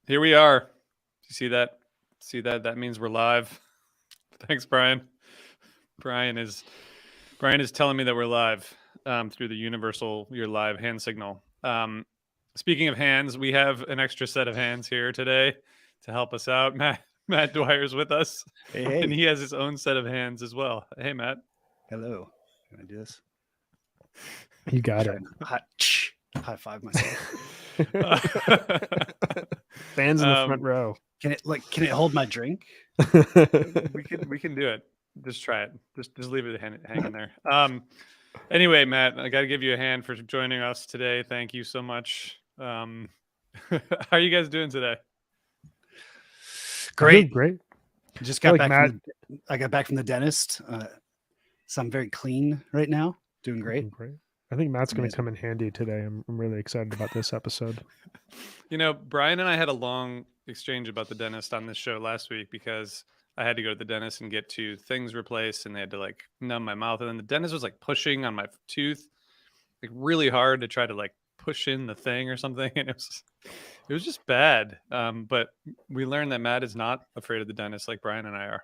Here we are. You see that? See that? That means we're live. Thanks, Brian. Brian is telling me that we're live through the universal "you're live" hand signal. Speaking of hands, we have an extra set of hands here today to help us out. Matt Dwyer's with us, Hey. and he has his own set of hands as well. Hey, Matt. Hello. Can I do this? You got it. High five myself. Fans in the front row. Can it hold my drink? we can do it. Just try it. Just leave it hanging there. Anyway, Matt, I got to give you a hand for joining us today. Thank you so much. How are you guys doing today? Great. Great. Just got back. I got back from the dentist. So I'm very clean right now. Doing great. I think Matt's going to come in handy today. I'm really excited about this episode. You know, Brian and I had a long exchange about the dentist on this show last week because I had to go to the dentist and get two things replaced, and they had to like numb my mouth. And then the dentist was like pushing on my tooth, like really hard to try to like push in the thing or something. And it was just bad. But we learned that Matt is not afraid of the dentist like Brian and I are.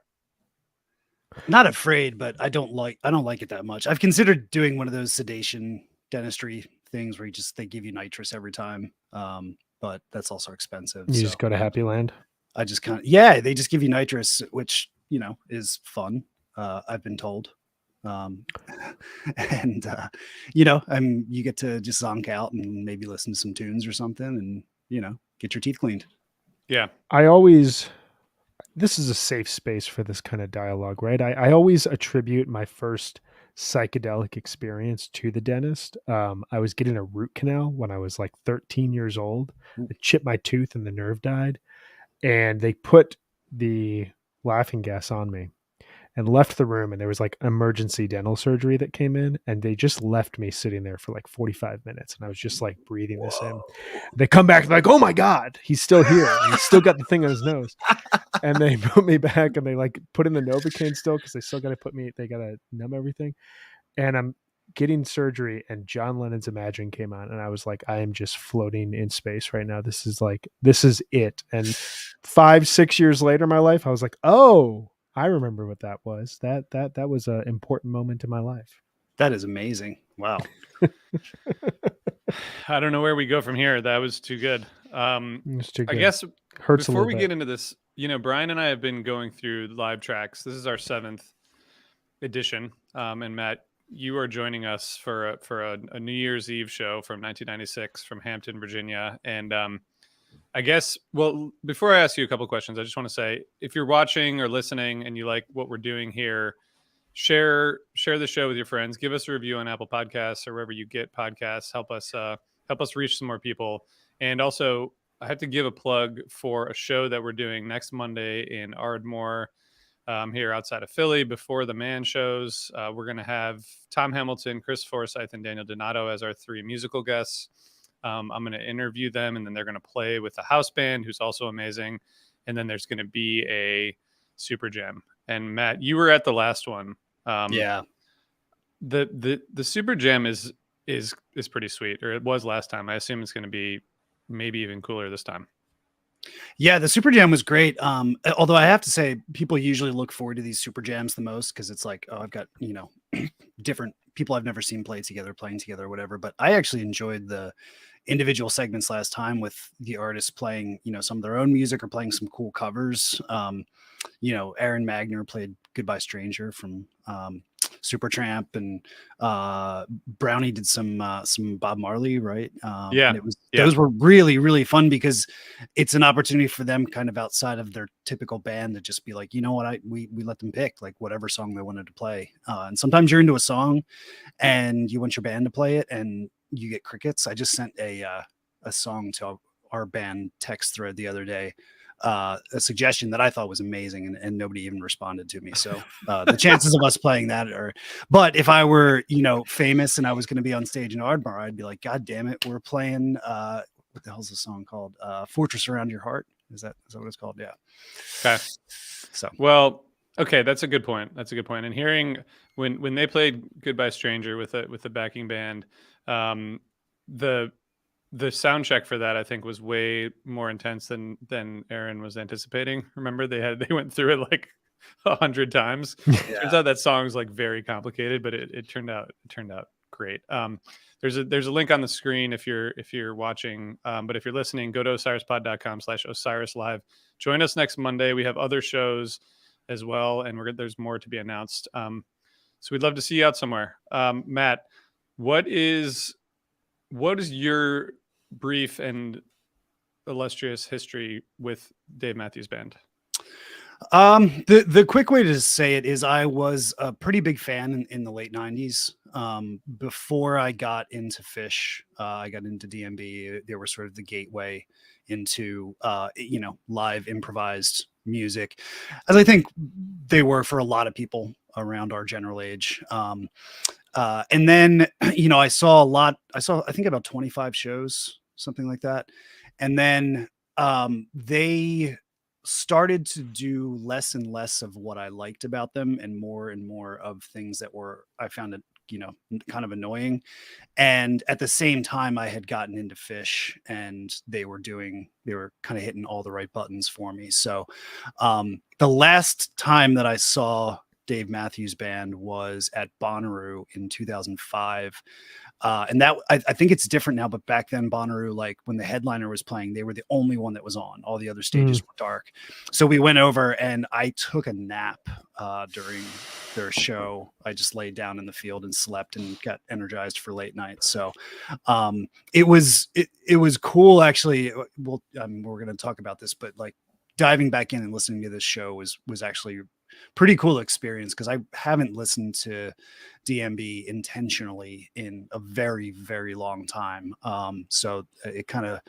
Not afraid, but I don't like it that much. I've considered doing one of those sedation dentistry things where they give you nitrous every time. But that's also expensive. You just go to Happy Land. I just they just give you nitrous, which, is fun. I've been told. And you get to just zonk out and maybe listen to some tunes or something and, get your teeth cleaned. Yeah. This is a safe space for this kind of dialogue, right? I always attribute my first psychedelic experience to the dentist. I was getting a root canal when I was like 13 years old. It chipped my tooth and the nerve died. And they put the laughing gas on me and left the room. And there was like emergency dental surgery that came in, and they just left me sitting there for like 45 minutes. And I was just like breathing this in. They come back like, oh my God, he's still here. And he's still got the thing on his nose. And they put me back and they like put in the Novocaine still, because they still got to they got to numb everything. And I'm getting surgery, and John Lennon's Imagine came on, and I was like, I am just floating in space right now. This is it. And 5-6 years later in my life, I was like, oh, I remember what that was. That was an important moment in my life. That is amazing. Wow. I don't know where we go from here. That was too good. It's too good. I guess Hurts before we get into this, Brian and I have been going through live tracks. This is our 7th edition. And Matt, you are joining us for a New Year's Eve show from 1996 from Hampton, Virginia. And I guess, well, before I ask you a couple questions, I just want to say, if you're watching or listening and you like what we're doing here, share the show with your friends. Give us a review on Apple Podcasts or wherever you get podcasts. Help us reach some more people. And also, I have to give a plug for a show that we're doing next Monday in Ardmore, here outside of Philly, before the Man shows. We're going to have Tom Hamilton, Chris Forsyth, and Daniel Donato as our 3 musical guests. I'm going to interview them, and then they're going to play with the house band, who's also amazing. And then there's going to be a super jam. And Matt, you were at the last one. Yeah. The super jam is pretty sweet, or it was last time. I assume it's going to be maybe even cooler this time. Yeah, the super jam was great. Although I have to say, people usually look forward to these super jams the most, because it's like, oh, I've got, different people I've never seen playing together, or whatever. But I actually enjoyed the individual segments last time with the artists playing, some of their own music or playing some cool covers. Aaron Magner played Goodbye Stranger from Supertramp, and Brownie did some Bob Marley, right? Yeah. And those were really, really fun, because it's an opportunity for them kind of outside of their typical band to just be like, you know what, we let them pick like whatever song they wanted to play. And sometimes you're into a song and you want your band to play it and you get crickets. I just sent a song to our band text thread the other day, a suggestion that I thought was amazing, and nobody even responded to me. So the chances of us playing that but if I were, famous and I was going to be on stage in Ardmore, I'd be like, God damn it, we're playing, what the hell's the song called? Fortress Around Your Heart. Is that what it's called? Yeah. Okay. So, well, okay. That's a good point. And hearing when they played Goodbye Stranger with a backing band, the sound check for that, I think, was way more intense than Aaron was anticipating. Remember, they went through it like 100 times. Turns out that song's like very complicated, but it turned out great. There's a link on the screen if you're watching, but if you're listening, go to osirispod.com/Osiris Live. Join us next Monday. We have other shows as well, and there's more to be announced. So we'd love to see you out somewhere. Matt, what is your brief and illustrious history with Dave Matthews Band? The quick way to say it is I was a pretty big fan in the late 90s. Before I got into Fish, I got into DMB. They were sort of the gateway into, live improvised music, as I think they were for a lot of people around our general age. And then, I think about 25 shows, something like that. And then they started to do less and less of what I liked about them and more of things that I found it, kind of annoying. And at the same time, I had gotten into Fish, and they were kind of hitting all the right buttons for me. So the last time that I saw Dave Matthews Band was at Bonnaroo in 2005. And that I think it's different now, but back then Bonnaroo, like when the headliner was playing, they were the only one that was on. All the other stages were dark. So we went over and I took a nap during their show. I just laid down in the field and slept and got energized for late night. So it was cool, actually. We're going to talk about this, but like diving back in and listening to this show was actually pretty cool experience, because I haven't listened to DMB intentionally in a very, very long time. So it kind of,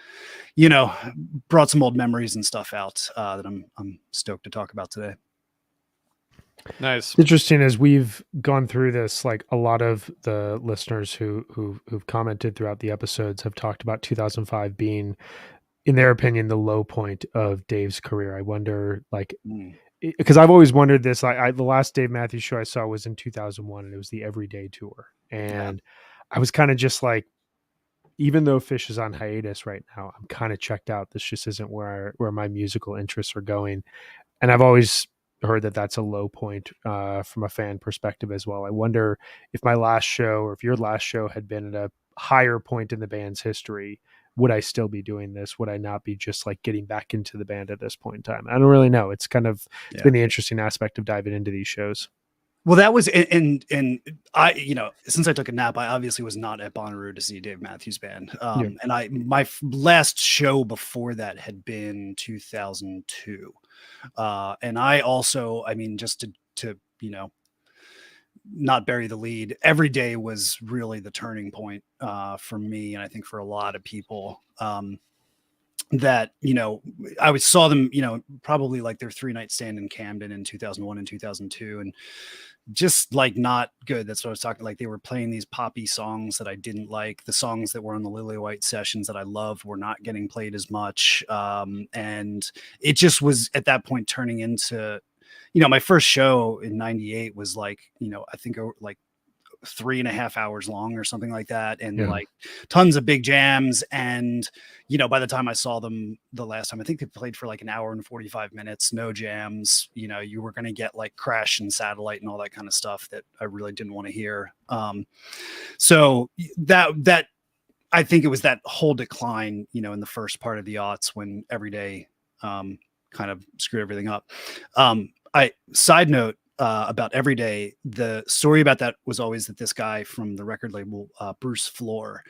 brought some old memories and stuff out that I'm stoked to talk about today. Nice. Interesting, as we've gone through this, like a lot of the listeners who've commented throughout the episodes have talked about 2005 being, in their opinion, the low point of Dave's career. I wonder, like, because I've always wondered this. The last Dave Matthews show I saw was in 2001, and it was the Everyday Tour. And I was kind of just like, even though Fish is on hiatus right now, I'm kind of checked out. This just isn't where my musical interests are going. And I've always heard that that's a low point from a fan perspective as well. I wonder if my last show, or if your last show had been at a higher point in the band's history, would I still be doing this? Would I not be just like getting back into the band at this point in time? I don't really know. It's kind of, it's been the interesting aspect of diving into these shows. Well, that was, and I, since I took a nap, I obviously was not at Bonnaroo to see Dave Matthews Band. And my last show before that had been 2002. And I also, just to not bury the lead, Every Day was really the turning point for me, and I think for a lot of people. That I saw them, probably like their 3-night stand in Camden in 2001 and 2002, and just like not good. That's what I was talking. Like they were playing these poppy songs that I didn't like. The songs that were on the Lily White sessions that I loved were not getting played as much, and it just was at that point turning into, my first show in '98 was like, I think like 3.5 hours long or something like that, and like tons of big jams. And by the time I saw them the last time, I think they played for like an hour and 45 minutes, no jams. You were going to get like Crash and Satellite and all that kind of stuff that I really didn't want to hear. So that I think it was that whole decline, in the first part of the aughts when Every Day kind of screwed everything up. Side note, about Every Day, the story about that was always that this guy from the record label, Bruce Floor,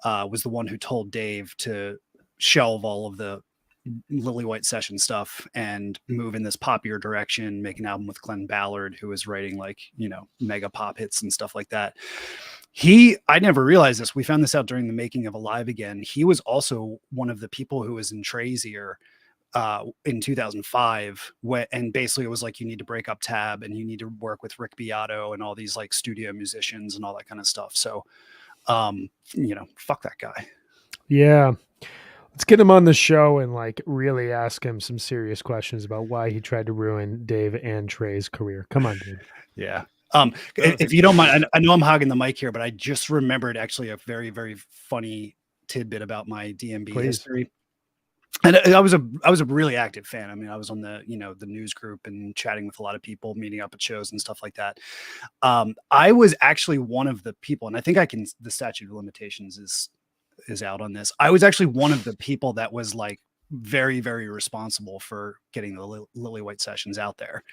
was the one who told Dave to shelve all of the Lily White session stuff and move in this poppier direction, make an album with Glenn Ballard, who was writing like, mega pop hits and stuff like that. I never realized this. We found this out during the making of Alive Again. He was also one of the people who was in Trey's ear in 2005, and basically it was like, you need to break up Tab and you need to work with Rick Beato and all these like studio musicians and all that kind of stuff. So fuck that guy. Yeah, let's get him on the show and like really ask him some serious questions about why he tried to ruin Dave and Trey's career. Come on, dude. Yeah. If you don't mind, I know I'm hogging the mic here, but I just remembered actually a very, very funny tidbit about my DMB Please. history. And I was a really active fan. I mean, I was on the news group and chatting with a lot of people, meeting up at shows and stuff like that. I was actually one of the people, and I think the statute of limitations is out on this. I was actually one of the people that was like very, very responsible for getting the Lily White sessions out there.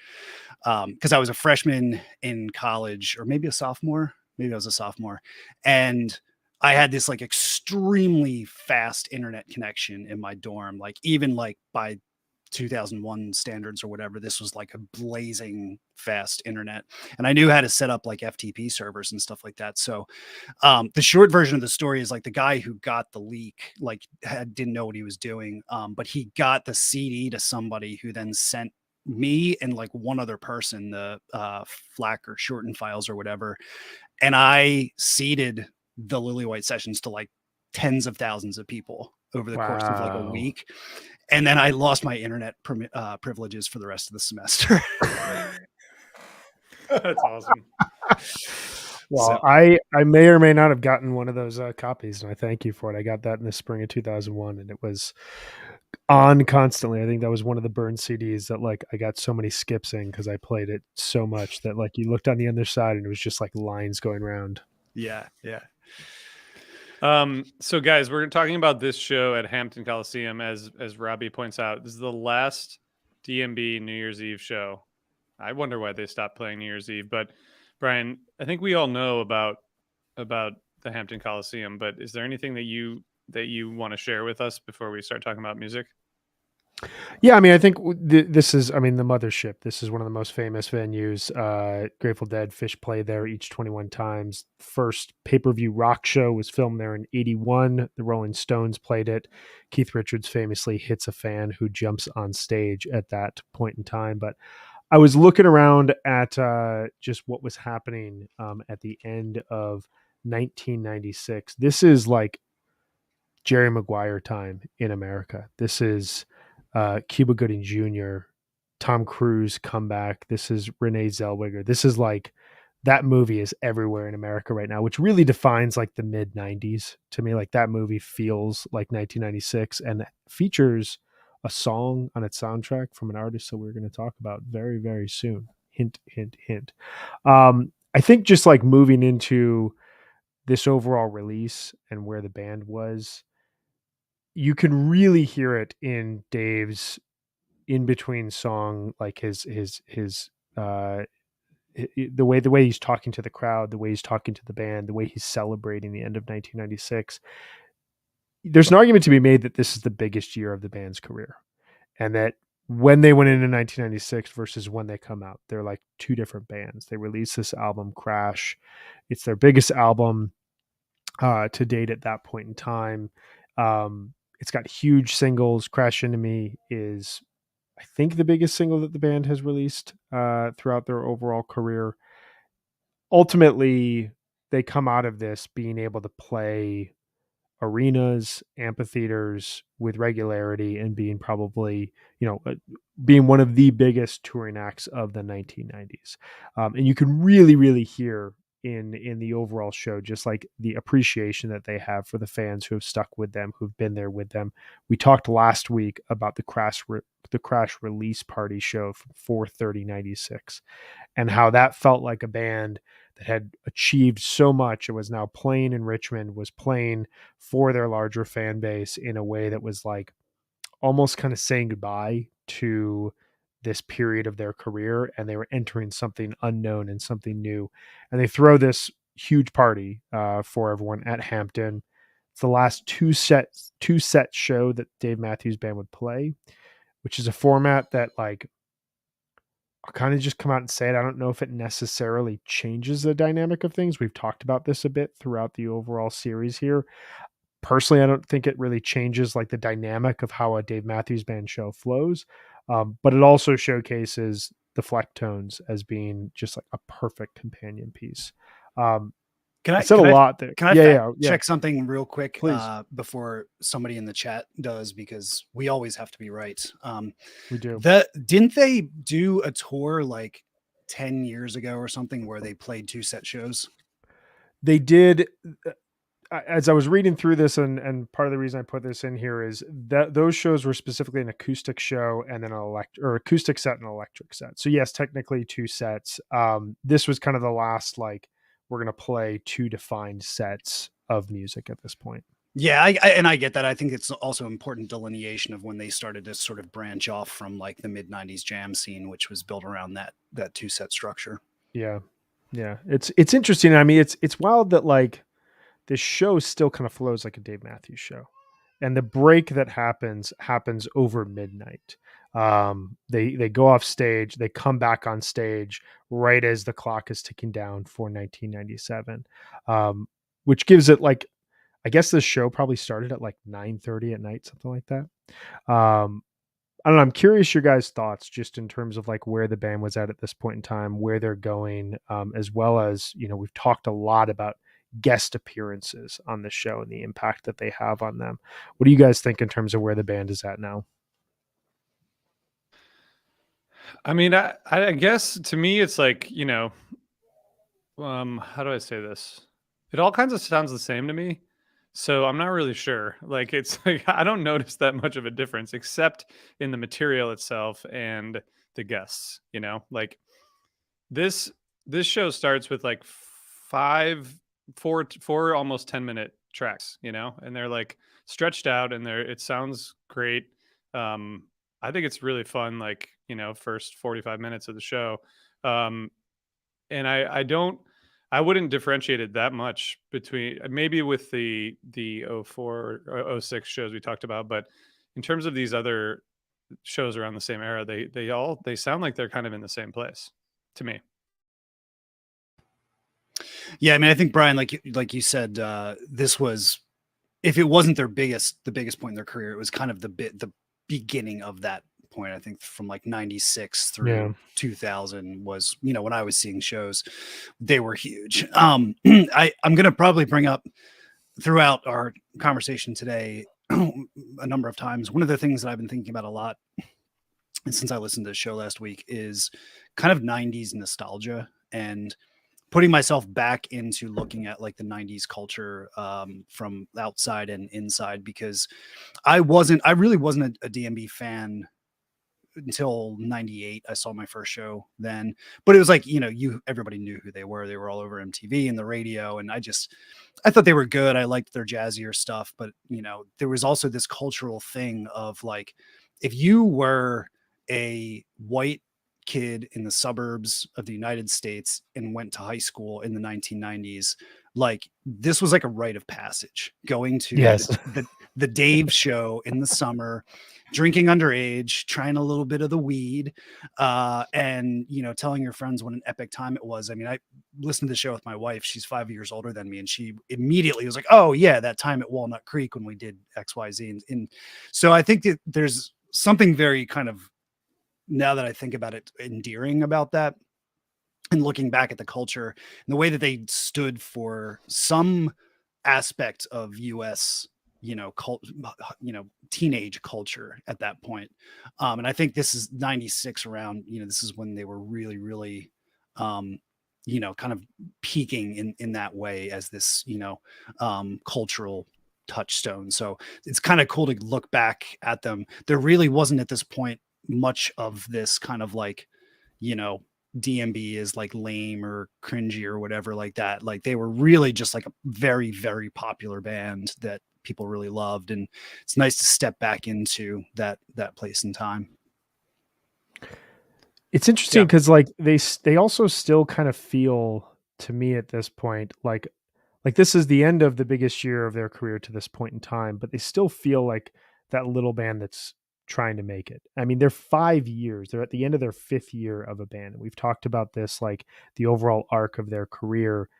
Because I was a freshman in college, or maybe a sophomore. Maybe I was a sophomore, and I had this like extremely fast internet connection in my dorm. Like even like by 2001 standards or whatever, this was like a blazing fast internet, and I knew how to set up like FTP servers and stuff like that. So the short version of the story is like the guy who got the leak like didn't know what he was doing, but he got the CD to somebody who then sent me and like one other person the FLAC or shortened files or whatever, and I seeded the Lily White sessions to like tens of thousands of people over the course of like a week. And then I lost my internet privileges for the rest of the semester. That's awesome. Well, So- I may or may not have gotten one of those copies, and I thank you for it. I got that in the spring of 2001, and it was on constantly. I think that was one of the burned CDs that like I got so many skips in because I played it so much that like you looked on the other side and it was just like lines going around. Yeah. So guys, we're talking about this show at Hampton Coliseum. As Robbie points out, this is the last DMB New Year's Eve show. I wonder why they stopped playing New Year's Eve. But Brian, I think we all know about the Hampton Coliseum. But is there anything that you want to share with us before we start talking about music? Yeah, I mean, I think this is, I mean, the mothership. This is one of the most famous venues. Grateful Dead, Fish play there each 21 times. First pay-per-view rock show was filmed there in 81. The Rolling Stones played it. Keith Richards famously hits a fan who jumps on stage at that point in time. But I was looking around at just what was happening at the end of 1996. This is like Jerry Maguire time in America. This is Cuba Gooding Jr., Tom Cruise comeback. This is Renee Zellweger. This is like that movie is everywhere in America right now, which really defines like the mid 90s to me. Like that movie feels like 1996 and features a song on its soundtrack from an artist that we're going to talk about very, very soon. Hint, hint, hint. I think just like moving into this overall release and where the band was, you can really hear it in Dave's in between song, like his the way he's talking to the crowd, the way he's talking to the band, the way he's celebrating the end of 1996. There's an argument to be made that this is the biggest year of the band's career, and that when they went into 1996 versus when they come out, they're like two different bands. They released this album, Crash. It's their biggest album to date at that point in time. It's got huge singles. Crash Into Me is, I think, the biggest single that the band has released throughout their overall career. Ultimately, they come out of this being able to play arenas, amphitheaters with regularity and being probably, being one of the biggest touring acts of the 1990s. And you can really, really hear in the overall show just like the appreciation that they have for the fans who have stuck with them, who've been there with them. We talked last week about the Crash release party show from 4/30/96 and how that felt like a band that had achieved so much. It was now playing in Richmond, was playing for their larger fan base in a way that was like almost kind of saying goodbye to this period of their career, and they were entering something unknown and something new. And they throw this huge party for everyone at Hampton. It's the last two set show that Dave Matthews Band would play, which is a format that, like, I'll kind of just come out and say it. I don't know if it necessarily changes the dynamic of things. We've talked about this a bit throughout the overall series here. Personally, I don't think it really changes like the dynamic of how a Dave Matthews Band show flows. But it also showcases the Flecktones as being just like a perfect companion piece. I said a lot there. Can I check something real quick before somebody in the chat does, because we always have to be right. We do. Didn't they do a tour like 10 years ago or something where they played 2 set shows? They did. as I was reading through this, and part of the reason I put this in here is that those shows were specifically an acoustic show and then an acoustic set and electric set. So yes, technically 2 sets. This was kind of the last, like, we're going to play 2 defined sets of music at this point. Yeah, I get that. I think it's also important delineation of when they started to sort of branch off from like the mid '90s jam scene, which was built around that 2-set structure. Yeah, yeah, it's interesting. I mean, it's wild that like this show still kind of flows like a Dave Matthews show, and the break that happens over midnight. They go off stage, they come back on stage right as the clock is ticking down for 1997, which gives it like, I guess the show probably started at like 9:30 at night, something like that. I don't know. I'm curious your guys' thoughts just in terms of like where the band was at this point in time, where they're going, as well as, we've talked a lot about guest appearances on the show and the impact that they have on them. What do you guys think in terms of where the band is at now? I mean, I guess to me, it's like, how do I say this? It all kinds of sounds the same to me. So I'm not really sure. Like, it's like, I don't notice that much of a difference except in the material itself and the guests, like this show starts with like four almost 10-minute tracks, and they're like stretched out and it sounds great. I think it's really fun, like, first 45 minutes of the show. And I wouldn't differentiate it that much between maybe with the 04 or 06 shows we talked about, but in terms of these other shows around the same era, they sound like they're kind of in the same place to me. Yeah, I mean, I think Brian, like you said, this was, if it wasn't the biggest point in their career, it was kind of the beginning of that point. I think from like 96 through 2000 was, when I was seeing shows, they were huge. I'm going to probably bring up throughout our conversation today a number of times. One of the things that I've been thinking about a lot since I listened to the show last week is kind of 90s nostalgia and putting myself back into looking at like the 90s culture from outside and inside, because I really wasn't a DMB fan until 98. I saw my first show then, but it was like, everybody knew who they were. They were all over MTV and the radio. And I thought they were good. I liked their jazzier stuff, but there was also this cultural thing of like, if you were a white kid in the suburbs of the United States and went to high school in the 1990s, like this was like a rite of passage, going to the Dave show in the summer, drinking underage, trying a little bit of the weed, and telling your friends what an epic time it was. I mean, I listened to the show with my wife. She's 5 years older than me, and she immediately was like, "Oh yeah, that time at Walnut Creek when we did XYZ." And so I think that there's something very kind of, now that I think about it, endearing about that, and looking back at the culture and the way that they stood for some aspect of US, teenage culture at that point. And I think this is 96 around, this is when they were really, really, kind of peaking in that way as this, cultural touchstone. So it's kind of cool to look back at them. There really wasn't at this point much of this kind of like, DMB is like lame or cringy or whatever like that. Like they were really just like a very, very popular band that people really loved. And it's nice to step back into that place in time. It's interesting because like they also still kind of feel to me at this point like this is the end of the biggest year of their career to this point in time, but they still feel like that little band that's trying to make it. I mean, they're 5 years. They're at the end of their 5th year of a band. We've talked about this, like the overall arc of their career.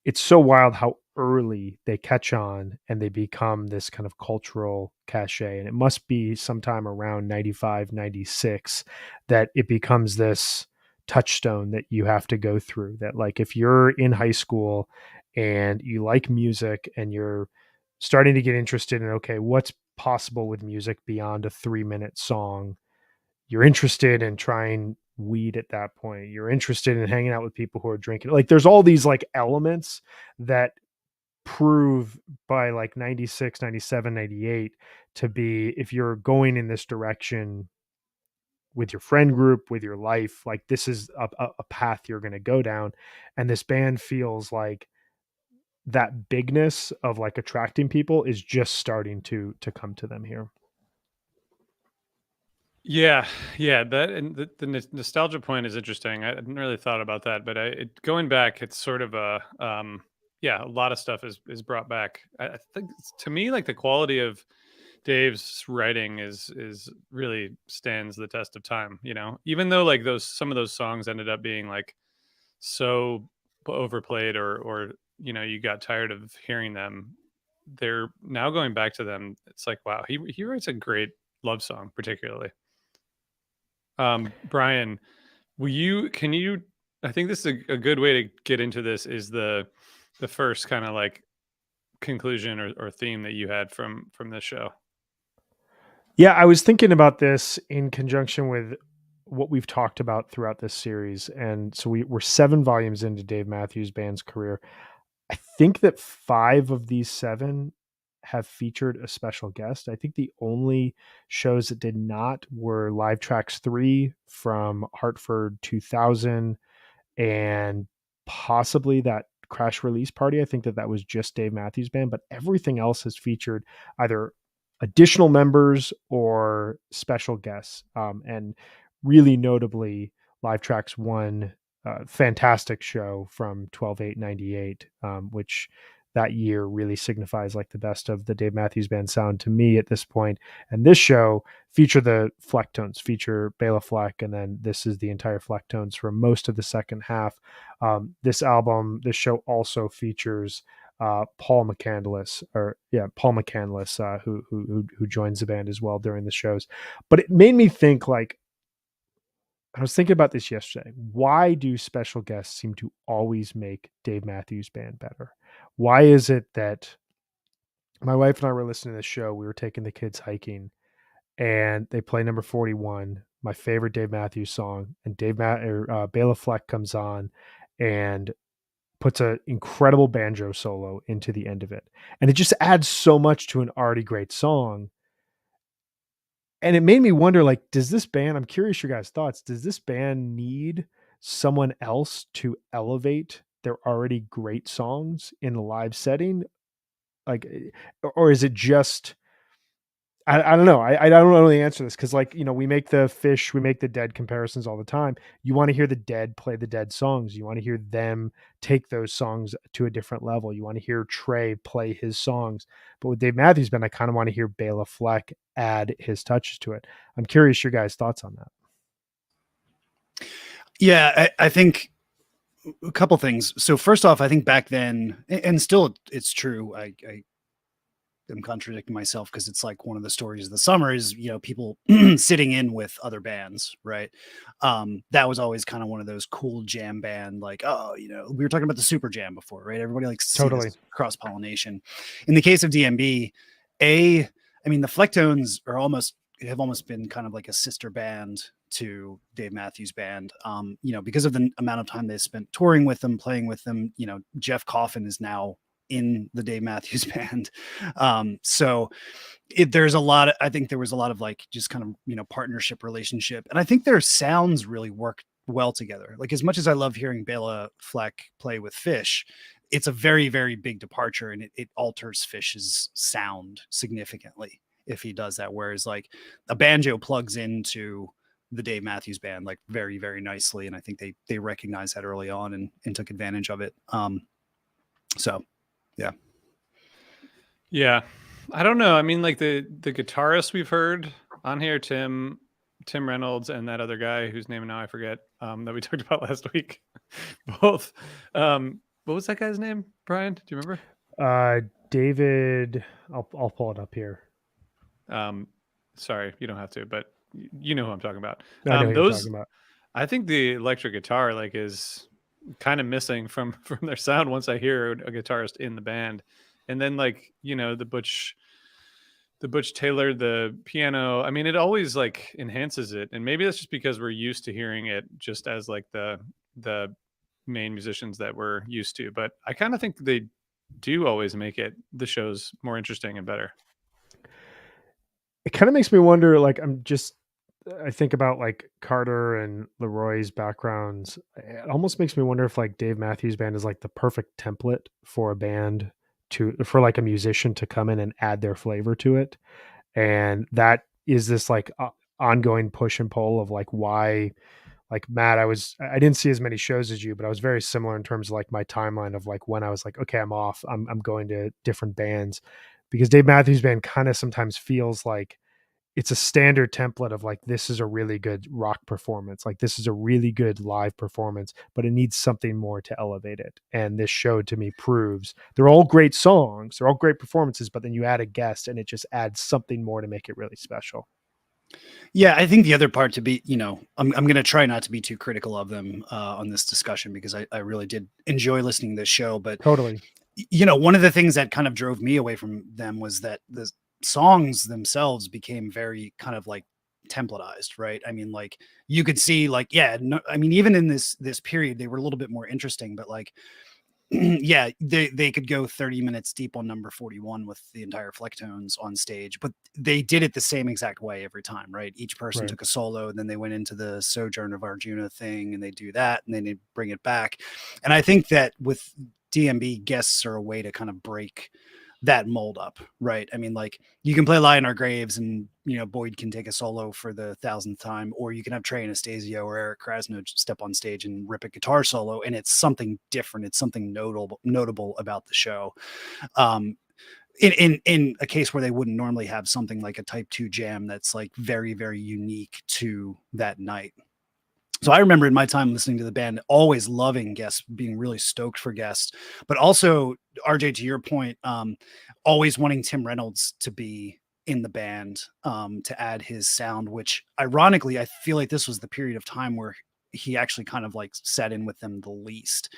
It's so wild how early they catch on and they become this kind of cultural cachet. And it must be sometime around 95, 96 that it becomes this touchstone that you have to go through. That like, if you're in high school and you like music and you're starting to get interested in, okay, what's possible with music beyond a 3-minute song, you're interested in trying weed at that point, you're interested in hanging out with people who are drinking, like there's all these like elements that prove by like 96, 97, 98 to be, if you're going in this direction with your friend group, with your life, like this is a path you're going to go down. And this band feels like that bigness of like attracting people is just starting to come to them here. Yeah, that and the nostalgia point is interesting. I hadn't really thought about that, but going back, it's sort of a lot of stuff is brought back. I think to me, like the quality of Dave's writing is really stands the test of time. You know, even though like some of those songs ended up being like so overplayed, or you got tired of hearing them. They're now going back to them. It's like, wow, he writes a great love song, particularly. Brian, can you, I think this is a good way to get into this, is the first kind of like conclusion or theme that you had from this show. Yeah, I was thinking about this in conjunction with what we've talked about throughout this series. And so we're 7 volumes into Dave Matthews Band's career. I think that 5 of these 7 have featured a special guest. I think the only shows that did not were Live Tracks 3 from Hartford 2000 and possibly that Crash Release Party. I think that was just Dave Matthews Band, but everything else has featured either additional members or special guests. And really notably, Live Tracks 1, fantastic show from 12/8/98, which that year really signifies like the best of the Dave Matthews Band sound to me at this point. And this show feature the Flecktones, feature Bela Fleck, and then this is the entire Flecktones for most of the second half. This show also features Paul McCandless, who joins the band as well during the shows. But it made me think, like, I was thinking about this yesterday. Why do special guests seem to always make Dave Matthews Band better? Why is it that my wife and I were listening to this show, we were taking the kids hiking, and they play number 41, my favorite Dave Matthews song, and Bela Fleck comes on and puts an incredible banjo solo into the end of it. And it just adds so much to an already great song. And it made me wonder, like, does this band, I'm curious your guys' thoughts, does this band need someone else to elevate their already great songs in a live setting? Like, or is it just, I don't know. I don't know the answer to this, because, like, we make the Dead comparisons all the time. You want to hear the Dead play the Dead songs. You want to hear them take those songs to a different level. You want to hear Trey play his songs. But with Dave Matthews Band, I kind of want to hear Bela Fleck add his touches to it. I'm curious your guys' thoughts on that. Yeah, I think a couple things. So first off, I think back then, and still it's true, I am contradicting myself, because it's like one of the stories of the summer is, people sitting in with other bands, right? That was always kind of one of those cool jam band, like, we were talking about the super jam before, right? Everybody likes to Totally. see cross pollination. In the case of DMB, the Flecktones have almost been kind of like a sister band to Dave Matthews Band, because of the amount of time they spent touring with them, playing with them. Jeff Coffin is now in the Dave Matthews Band. So there's a lot of, I think there was a lot of like just kind of, partnership relationship. And I think their sounds really work well together. Like, as much as I love hearing Bela Fleck play with Fish, it's a very, very big departure, and it alters Fish's sound significantly if he does that. Whereas like a banjo plugs into the Dave Matthews Band like very, very nicely. And I think they recognized that early on and took advantage of it. So yeah. I don't know. I mean, like the guitarist we've heard on here, Tim Reynolds, and that other guy whose name now I forget, that we talked about last week. Both. What was that guy's name, Brian? Do you remember? David, I'll pull it up here. Sorry, you don't have to, but you know who I'm talking about. I know who you're talking about. I think the electric guitar like is kind of missing from their sound once I hear a guitarist in the band. And then like, the Butch Taylor, the piano, I mean, it always like enhances it. And maybe that's just because we're used to hearing it just as like the main musicians that we're used to. But I kind of think do always make the shows more interesting and better. It kind of makes me wonder, like, I think about like Carter and Leroy's backgrounds. It almost makes me wonder if like Dave Matthews Band is like the perfect template for a band for like a musician to come in and add their flavor to it. And that is this like ongoing push and pull of like why, like Matt, I didn't see as many shows as you, but I was very similar in terms of like my timeline of like when I was like, okay, I'm off, I'm going to different bands, because Dave Matthews Band kind of sometimes feels like it's a standard template of like, this is a really good rock performance, like this is a really good live performance, but it needs something more to elevate it. And this show to me proves they're all great songs, they're all great performances, but then you add a guest and it just adds something more to make it really special. Yeah, I think the other part to be, I'm going to try not to be too critical of them on this discussion, because I really did enjoy listening to this show. But Totally. One of the things that kind of drove me away from them was that the songs themselves became very kind of like templatized, right? I mean, like you could see like, yeah, no, I mean, even in this period, they were a little bit more interesting, but like, yeah, they could go 30 minutes deep on number 41 with the entire Flecktones on stage, but they did it the same exact way every time, right? Each person Right. took a solo, then they went into the Sojourn of Arjuna thing, and they do that, and then they bring it back. And I think that with DMB, guests are a way to kind of break that mold up, right? I mean, like you can play Lie in Our Graves and Boyd can take a solo for the 1,000th time, or you can have Trey Anastasio or Eric Krasno step on stage and rip a guitar solo, and it's something different. It's something notable about the show. In a case where they wouldn't normally have something like a Type 2 jam that's like very, very unique to that night. So I remember in my time listening to the band, always loving guests, being really stoked for guests, but also RJ, to your point, always wanting Tim Reynolds to be in the band, to add his sound, which ironically, I feel like this was the period of time where he actually kind of like sat in with them the least,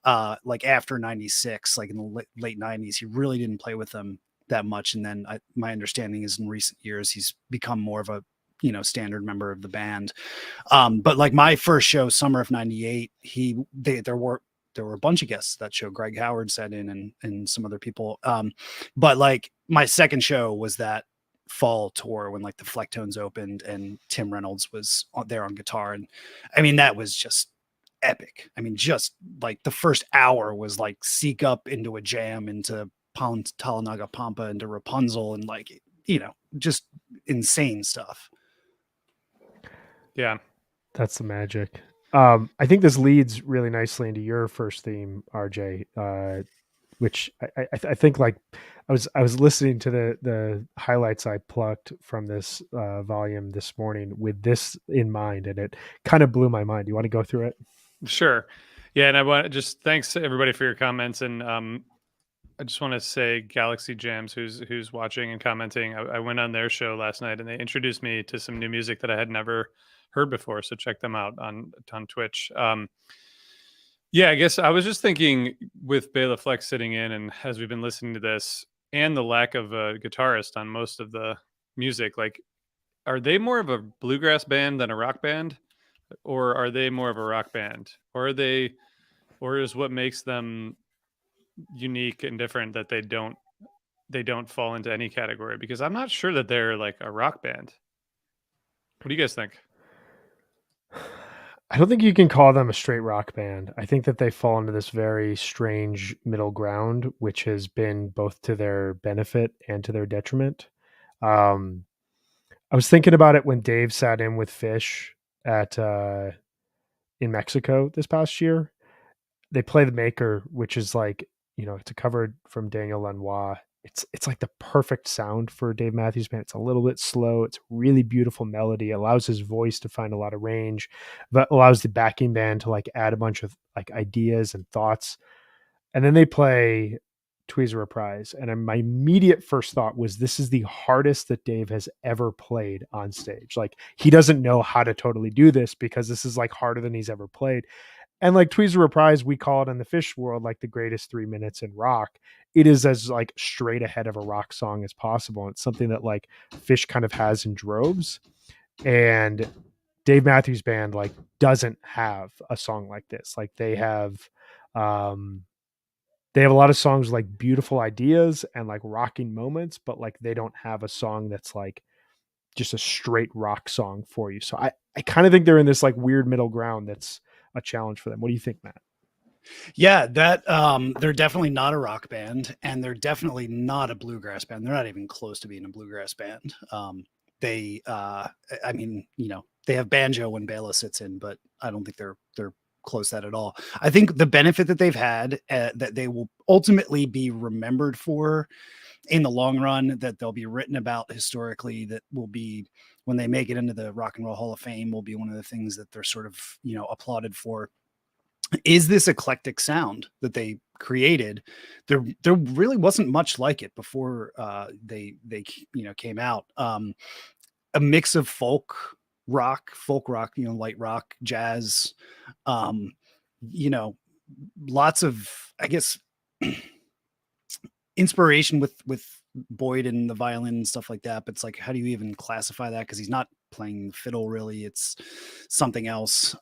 like after 96, like in the late 90s, he really didn't play with them that much. And then my understanding is in recent years, he's become more of a, standard member of the band. But like my first show, summer of 98, there were a bunch of guests that show. Greg Howard sat in and some other people. But like my second show was that fall tour when like the Flecktones opened and Tim Reynolds was there on guitar. And I mean, that was just epic. I mean, just like the first hour was like Seek Up into a jam, into Talanaga Pampa, into Rapunzel, and like, just insane stuff. Yeah. That's the magic. I think this leads really nicely into your first theme, RJ, which I think like I was listening to the highlights I plucked from this volume this morning with this in mind, and it kind of blew my mind. You want to go through it? Sure. Yeah, and I want just thanks to everybody for your comments, and I just want to say Galaxy Jams, who's watching and commenting. I went on their show last night, and they introduced me to some new music that I had never heard before. So check them out on Twitch. Yeah, I guess I was just thinking with Bela Fleck sitting in, and as we've been listening to this, and the lack of a guitarist on most of the music, like, are they more of a bluegrass band than a rock band, or are they more of a rock band, or is what makes them unique and different that they don't fall into any category? Because I'm not sure that they're like a rock band. What do you guys think? I don't think you can call them a straight rock band. I think that they fall into this very strange middle ground, which has been both to their benefit and to their detriment. I was thinking about it when Dave sat in with Fish at in Mexico this past year. They play The Maker, which is like, it's a cover from Daniel Lanois. It's like the perfect sound for Dave Matthews Band. It's a little bit slow. It's a really beautiful melody. It allows his voice to find a lot of range, but allows the backing band to like add a bunch of like ideas and thoughts. And then they play Tweezer Reprise. And my immediate first thought was, this is the hardest that Dave has ever played on stage. Like, he doesn't know how to totally do this, because this is like harder than he's ever played. And like Tweezer Reprise, we call it in the Fish world like the greatest 3 minutes in rock. It is as like straight ahead of a rock song as possible. And it's something that like Fish kind of has in droves. And Dave Matthews Band like doesn't have a song like this. Like they have they have a lot of songs like beautiful ideas and like rocking moments, but like they don't have a song that's like just a straight rock song for you. So I kind of think they're in this like weird middle ground that's a challenge for them. What do you think, Matt? Yeah, that they're definitely not a rock band, and they're definitely not a bluegrass band. They're not even close to being a bluegrass band. They I mean, you know, they have banjo when Bela sits in, but I don't think they're close to that at all. I think the benefit that they've had, that they will ultimately be remembered for in the long run, that they'll be written about historically, that will be, when they make it into the Rock and Roll Hall of Fame, will be one of the things that they're sort of, you know, applauded for, is this eclectic sound that they created. There really wasn't much like it before they you know, came out. A mix of folk rock, you know, light rock, jazz, um, you know, lots of, I guess, inspiration with Boyd and the violin and stuff like that. But it's like, how do you even classify that? Because he's not playing the fiddle really, it's something else.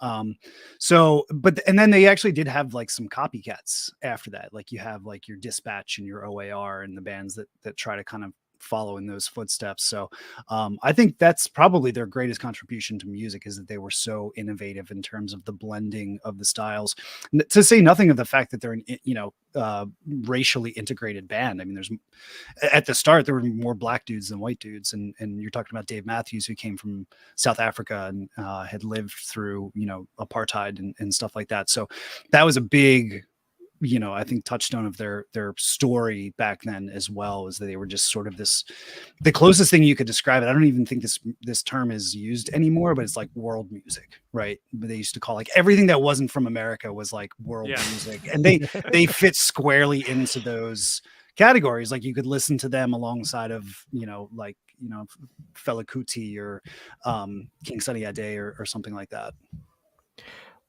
So, but and then they actually did have like some copycats after that. Like you have like your Dispatch and your OAR and the bands that try to kind of follow in those footsteps. So I think that's probably their greatest contribution to music, is that they were so innovative in terms of the blending of the styles, to say nothing of the fact that they're an, you know, racially integrated band. I mean, there's, at the start there were more black dudes than white dudes, and you're talking about Dave Matthews, who came from South Africa and had lived through, you know, apartheid and stuff like that. So that was a big, you know, I think touchstone of their story back then as well, is that they were just sort of this, the closest thing you could describe it. I don't even think this term is used anymore, but it's like world music, right? But they used to call like everything that wasn't from America was like world music, and they fit squarely into those categories. Like you could listen to them alongside of, you know, like, you know, Fela Kuti or King Sunny Ade or something like that.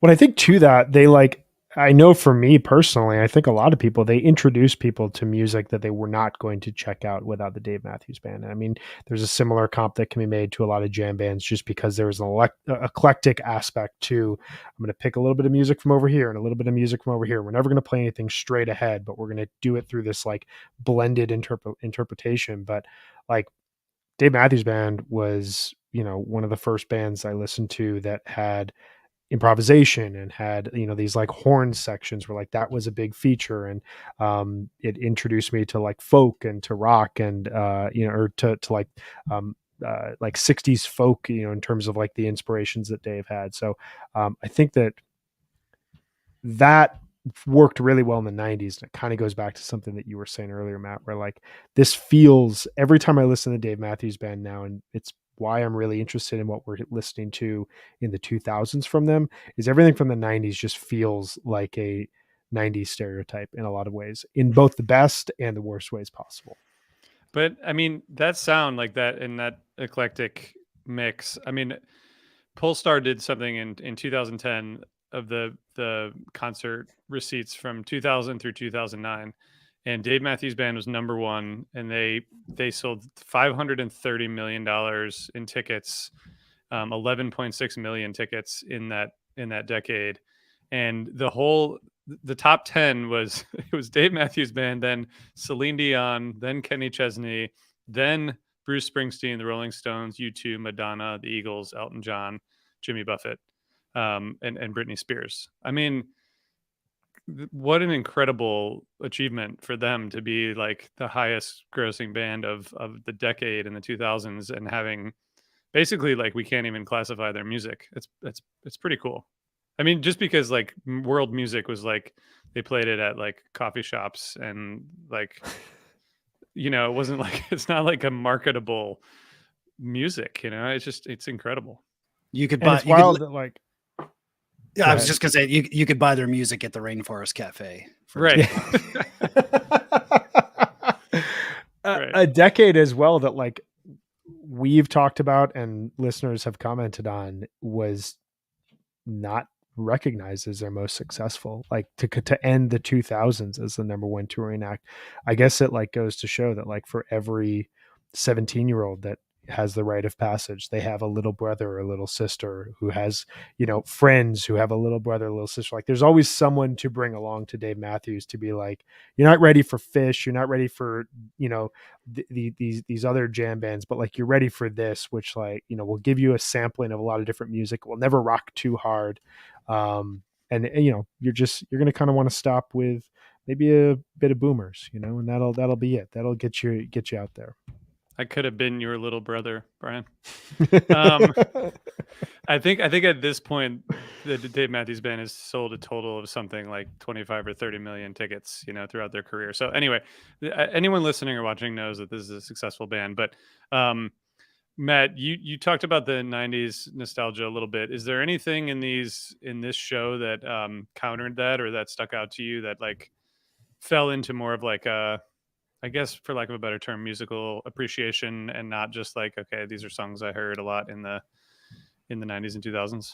What I think to that, they like, I know for me personally, I think a lot of people, they introduce people to music that they were not going to check out without the Dave Matthews Band. I mean, there's a similar comp that can be made to a lot of jam bands, just because there was an eclectic aspect to, I'm going to pick a little bit of music from over here and a little bit of music from over here. We're never going to play anything straight ahead, but we're going to do it through this like blended interpretation. But like Dave Matthews Band was, you know, one of the first bands I listened to that had improvisation and had, you know, these like horn sections where like that was a big feature. And it introduced me to like folk and to rock and you know, or to like 60s folk, you know, in terms of like the inspirations that Dave had. So I think that worked really well in the 90s. And it kind of goes back to something that you were saying earlier, Matt, where like this feels, every time I listen to Dave Matthews Band now, and it's why I'm really interested in what we're listening to in the 2000s from them, is everything from the 90s just feels like a 90s stereotype in a lot of ways, in both the best and the worst ways possible. But I mean, that sound like that in that eclectic mix, I mean, Polestar did something in 2010 of the concert receipts from 2000 through 2009, and Dave Matthews Band was number one, and they sold $530 million in tickets, 11.6 million tickets in that decade, and the top 10 was, it was Dave Matthews Band, then Celine Dion, then Kenny Chesney, then Bruce Springsteen, the Rolling Stones, U2, Madonna, the Eagles, Elton John, Jimmy Buffett, and Britney Spears. I mean, what an incredible achievement for them to be like the highest grossing band of the decade in the 2000s, and having basically like, we can't even classify their music. It's pretty cool. I mean, just because like world music was like, they played it at like coffee shops and like, you know, it wasn't like, it's not like a marketable music, you know, it's incredible. You could And buy, it's wild that like, yeah, I was just gonna say you could buy their music at the Rainforest Cafe, right? A decade as well that like we've talked about and listeners have commented on was not recognized as their most successful. Like to end the 2000s as the number one touring act, I guess it like goes to show that like for every 17-year-old that has the rite of passage. They have a little brother or a little sister who has, friends who have a little brother, or a little sister. Like there's always someone to bring along to Dave Matthews to be like, you're not ready for Fish, you're not ready for, these other jam bands, but like you're ready for this, which like, will give you a sampling of a lot of different music. It will never rock too hard. And you're going to kind of want to stop with maybe a bit of Boomers, and that'll be it. That'll get you out there. I could have been your little brother, Brian. I think at this point, the Dave Matthews Band has sold a total of something like 25 or 30 million tickets, throughout their career. So anyway, anyone listening or watching knows that this is a successful band. But Matt, you talked about the 90s nostalgia a little bit. Is there anything in this show that countered that, or that stuck out to you that like fell into more of like a, I guess for lack of a better term, musical appreciation, and not just like, okay, these are songs I heard a lot in the 90s and 2000s?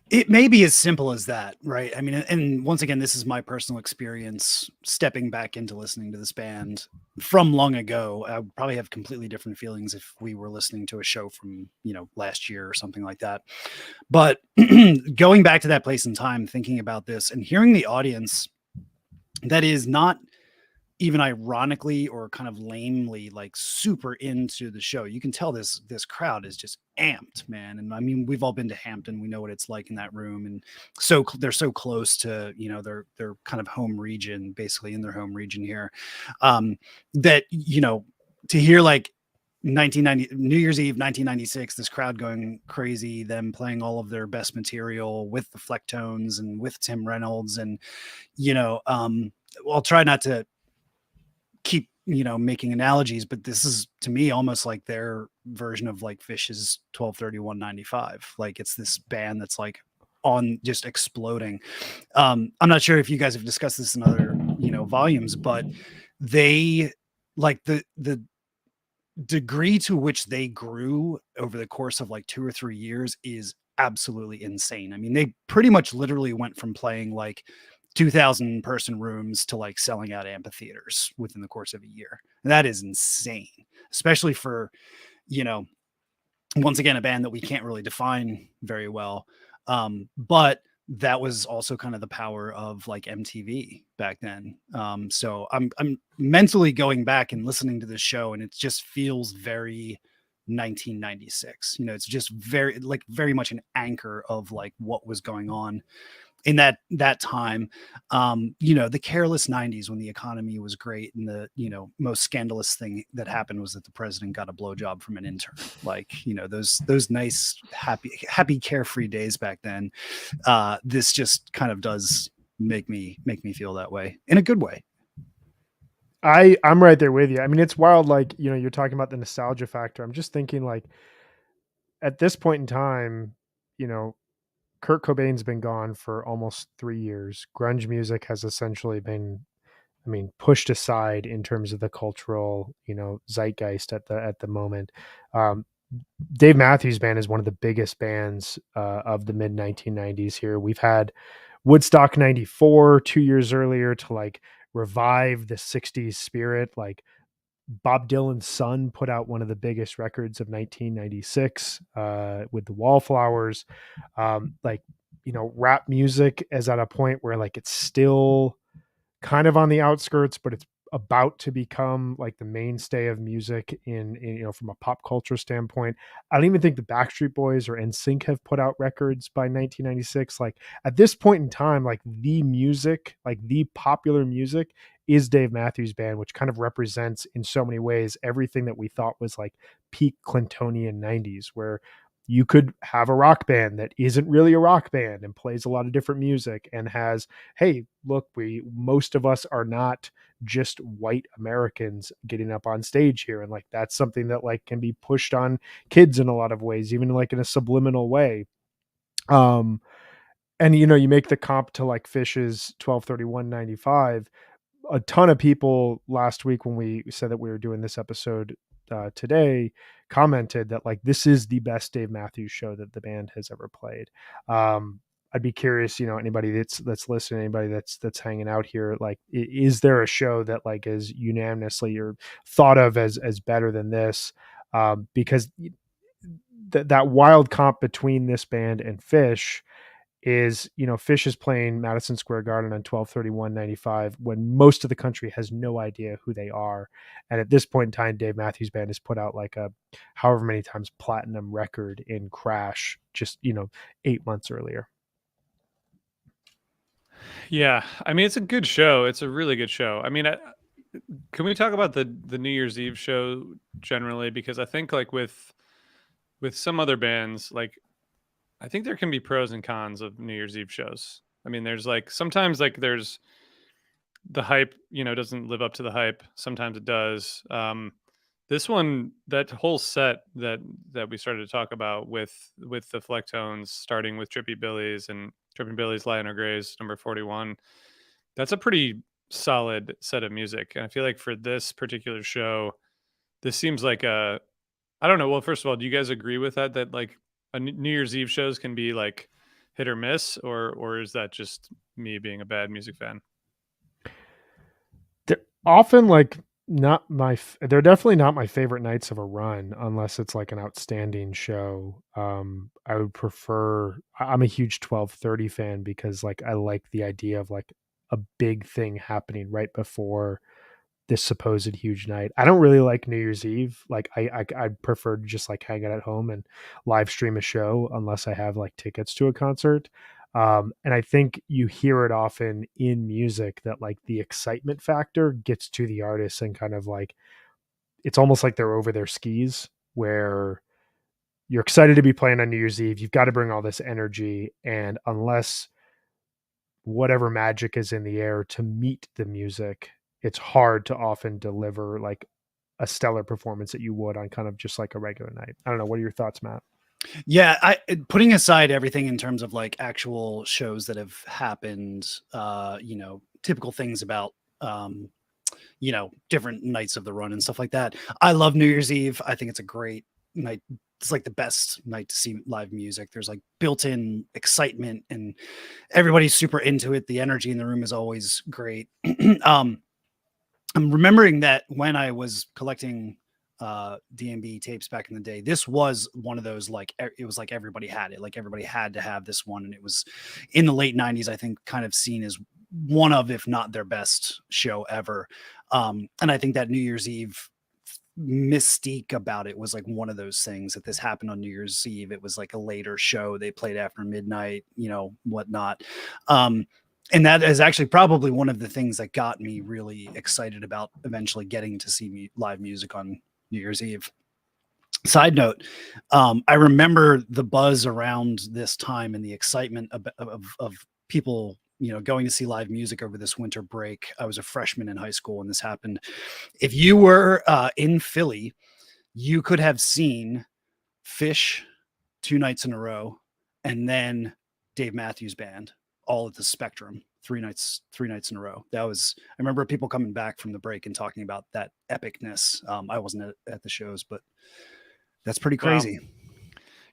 It may be as simple as that, right? I mean, and once again, this is my personal experience stepping back into listening to this band from long ago. I would probably have completely different feelings if we were listening to a show from, last year or something like that. But going back to that place in time, thinking about this and hearing the audience that is not even ironically or kind of lamely like super into the show. You can tell this crowd is just amped, man. And I mean, we've all been to Hampton. We know what it's like in that room. And so they're so close to, their kind of home region, basically in their home region here. That, to hear like 1990 New Year's Eve, 1996, this crowd going crazy, them playing all of their best material with the Flecktones and with Tim Reynolds. And, I'll try not to keep making analogies, but this is to me almost like their version of like Fish's 12/31/95. Like it's this band that's like on just exploding. I'm not sure if you guys have discussed this in other volumes, but they like the degree to which they grew over the course of like 2 or 3 years is absolutely insane. I mean, they pretty much literally went from playing like 2,000 person rooms to like selling out amphitheaters within the course of a year. That is insane, especially for, once again, a band that we can't really define very well. But that was also kind of the power of like MTV back then. So I'm mentally going back and listening to this show, and it just feels very 1996. It's just very much an anchor of like what was going on in that time. The careless 90s when the economy was great, and the most scandalous thing that happened was that the president got a blowjob from an intern. Like those nice happy carefree days back then. This just kind of does make me feel that way in a good way. I'm right there with you. I mean, it's wild. Like, you're talking about the nostalgia factor. I'm just thinking like at this point in time, Kurt Cobain's been gone for almost 3 years. Grunge music has essentially been, pushed aside in terms of the cultural, zeitgeist at the moment. Dave Matthews Band is one of the biggest bands of the mid 1990s here. We've had Woodstock 94 2 years earlier to like revive the 60s spirit. Like Bob Dylan's son put out one of the biggest records of 1996 with the Wallflowers. Rap music is at a point where like it's still kind of on the outskirts, but it's about to become like the mainstay of music in from a pop culture standpoint. I don't even think the Backstreet Boys or NSYNC have put out records by 1996. Like at this point in time, like the music, like the popular music is Dave Matthews Band, which kind of represents in so many ways everything that we thought was like peak Clintonian 90s, where you could have a rock band that isn't really a rock band and plays a lot of different music and has, hey, look, most of us are not just white Americans getting up on stage here. And like, that's something that like can be pushed on kids in a lot of ways, even like in a subliminal way. And, you make the comp to like Fish's 12/31/95. A ton of people last week when we said that we were doing this episode today commented that like this is the best Dave Matthews show that the band has ever played. I'd be curious, anybody that's listening, anybody that's hanging out here, like, is there a show that like is unanimously or thought of as better than this? because that wild comp between this band and Fish is, Fish is playing Madison Square Garden on 12/31/95 when most of the country has no idea who they are. And at this point in time, Dave Matthews Band has put out like a however many times platinum record in Crash just, 8 months earlier. Yeah, I mean, it's a good show. It's a really good show. I mean, can we talk about the New Year's Eve show generally? Because I think like with some other bands, like I think there can be pros and cons of New Year's Eve shows. I mean, there's like sometimes like there's the hype, doesn't live up to the hype. Sometimes it does. This one, that whole set that we started to talk about with the Flecktones, starting with Trippy Billy's and Trippy Billy's Lion or Gray's number 41. That's a pretty solid set of music. And I feel like for this particular show, this seems like I don't know. Well, first of all, do you guys agree with that? That like a New Year's Eve shows can be like hit or miss, or is that just me being a bad music fan? They're often like they're definitely not my favorite nights of a run unless it's like an outstanding show. I would prefer, I'm a huge 12:30 fan because like I like the idea of like a big thing happening right before this supposed huge night. I don't really like New Year's Eve. Like I'd prefer to just like hang out at home and live stream a show unless I have like tickets to a concert. And I think you hear it often in music that like the excitement factor gets to the artists and kind of like it's almost like they're over their skis where you're excited to be playing on New Year's Eve. You've got to bring all this energy. And unless whatever magic is in the air to meet the music, it's hard to often deliver like a stellar performance that you would on kind of just like a regular night. I don't know. What are your thoughts, Matt? Yeah, putting aside everything in terms of like actual shows that have happened, typical things about different nights of the run and stuff like that. I love New Year's Eve. I think it's a great night. It's like the best night to see live music. There's like built-in excitement and everybody's super into it. The energy in the room is always great. I'm remembering that when I was collecting DMB tapes back in the day, this was one of those like it was like everybody had it, like everybody had to have this one, and it was in the late 90s, I think, kind of seen as one of, if not their best show ever. And I think that New Year's Eve mystique about it was like one of those things that this happened on New Year's Eve. It was like a later show, they played after midnight, whatnot. And that is actually probably one of the things that got me really excited about eventually getting to see live music on New Year's Eve. Side note, I remember the buzz around this time and the excitement of people, going to see live music over this winter break. I was a freshman in high school when this happened. If you were in Philly, you could have seen Fish 2 nights in a row, and then Dave Matthews Band all at the Spectrum 3 nights in a row. I remember people coming back from the break and talking about that epicness. I wasn't at the shows, but that's pretty crazy. Wow.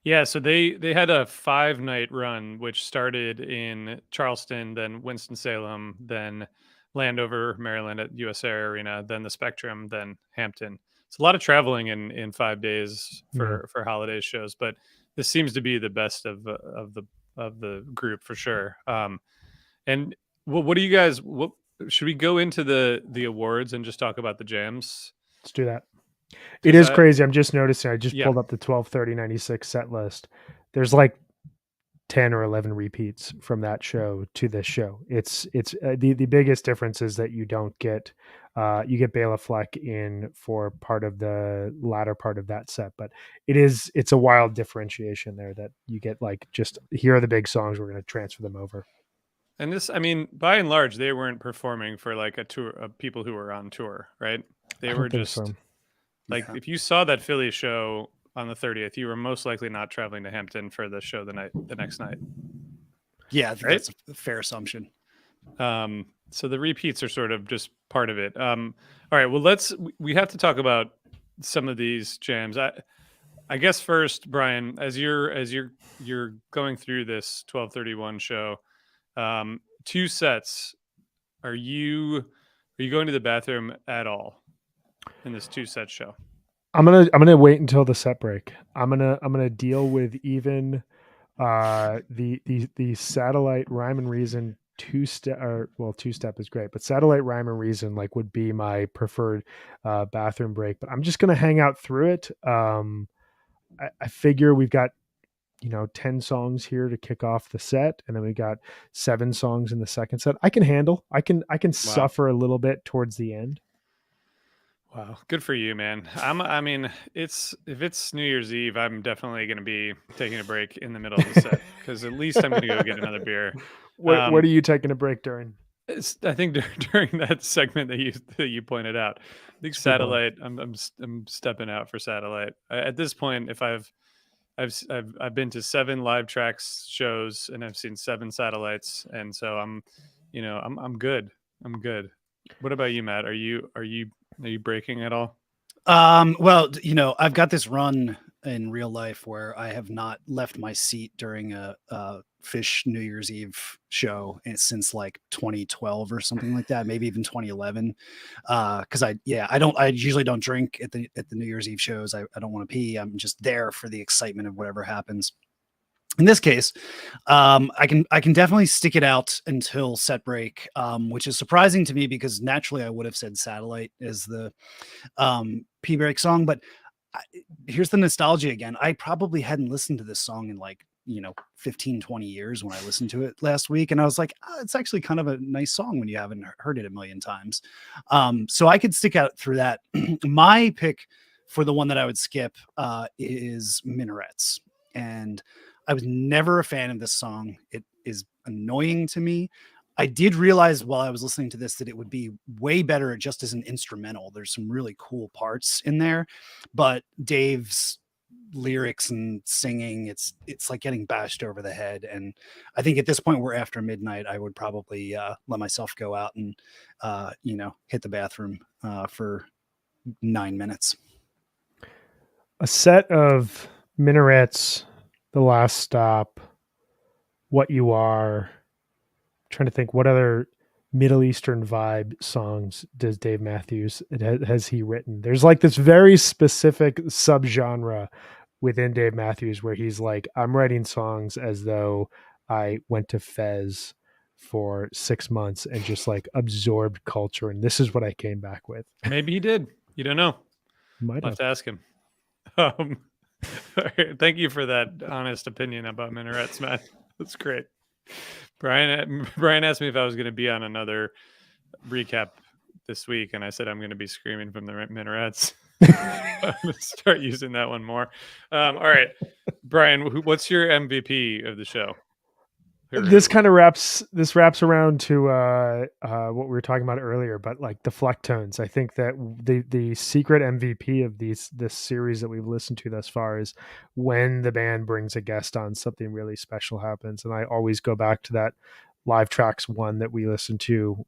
Yeah, so they had a 5-night run, which started in Charleston, then Winston-Salem, then Landover, Maryland at US Air Arena, then the Spectrum, then Hampton. It's a lot of traveling in 5 days for holiday shows, but this seems to be the best of the group for sure. And what do you guys? What should we go into the awards and just talk about the jams? Let's do that. It is crazy. I'm just noticing. I just pulled up the 12/30/96 set list. There's like 10 or 11 repeats from that show to this show. It's the biggest difference is that you don't get you get Bela Fleck in for part of the latter part of that set, but it's a wild differentiation there that you get like just here are the big songs, we're going to transfer them over. And this, I mean, by and large, they weren't performing for like a tour of people who were on tour, right? They were just like, if you saw that Philly show on the 30th, you were most likely not traveling to Hampton for the show the next night. Yeah, I think that's a fair assumption. So the repeats are sort of just part of it. All right, well, we have to talk about some of these jams. I guess first, Brian, as you're going through this 12/31 show, 2 sets, are you going to the bathroom at all in this 2-set show? I'm gonna wait until the set break. I'm gonna deal with even the satellite rhyme and reason two step is great, but satellite rhyme and reason like would be my preferred bathroom break. But I'm just gonna hang out through it. I figure we've got 10 songs here to kick off the set, and then we got 7 songs in the second set. I can handle. I can Wow. suffer a little bit towards the end. Wow, good for you, man. I mean, if it's New Year's Eve, I'm definitely going to be taking a break in the middle of the set because at least I'm going to go get another beer. What are you taking a break during? I think during that segment that you pointed out, I think Screwball. satellite. I'm stepping out for satellite. At this point, if I've been to 7 live tracks shows and I've seen 7 satellites, and so I'm good. I'm good. What about you, Matt? Are you breaking at all? Well, I've got this run in real life where I have not left my seat during a Fish New Year's Eve show since like 2012 or something like that, maybe even 2011. Because I usually don't drink at the New Year's Eve shows. I don't want to pee. I'm just there for the excitement of whatever happens. In this case, I can definitely stick it out until set break, which is surprising to me because naturally I would have said Satellite as the P break song, but I, here's the nostalgia again. I probably hadn't listened to this song in like 15, 20 years when I listened to it last week, and I was like, it's actually kind of a nice song when you haven't heard it a million times. So I could stick out through that. My pick for the one that I would skip is Minarets, and I was never a fan of this song. It is annoying to me. I did realize while I was listening to this that it would be way better just as an instrumental. There's some really cool parts in there, but Dave's lyrics and singing, it's like getting bashed over the head. And I think at this point, we're after midnight. I would probably let myself go out and hit the bathroom for 9 minutes. A set of Minarets, The Last Stop, What You Are. Trying to think what other Middle Eastern vibe songs does Dave Matthews has he written? There's like this very specific subgenre within Dave Matthews where he's like, I'm writing songs as though I went to Fez for 6 months and just like absorbed culture, and this is what I came back with. Maybe he did. You don't know. Might I'll have have. to ask him. Um, all right, thank you for that honest opinion about Minarets, Matt. That's great. Brian asked me if I was going to be on another recap this week, and I said I'm going to be screaming from the Minarets. I'm going to start using that one more. All right, Brian, what's your MVP of the show? This wraps around to what we were talking about earlier, but like the Flecktones. I think that the secret MVP of this series that we've listened to thus far is when the band brings a guest on, something really special happens. And I always go back to that Live Tracks one that we listened to.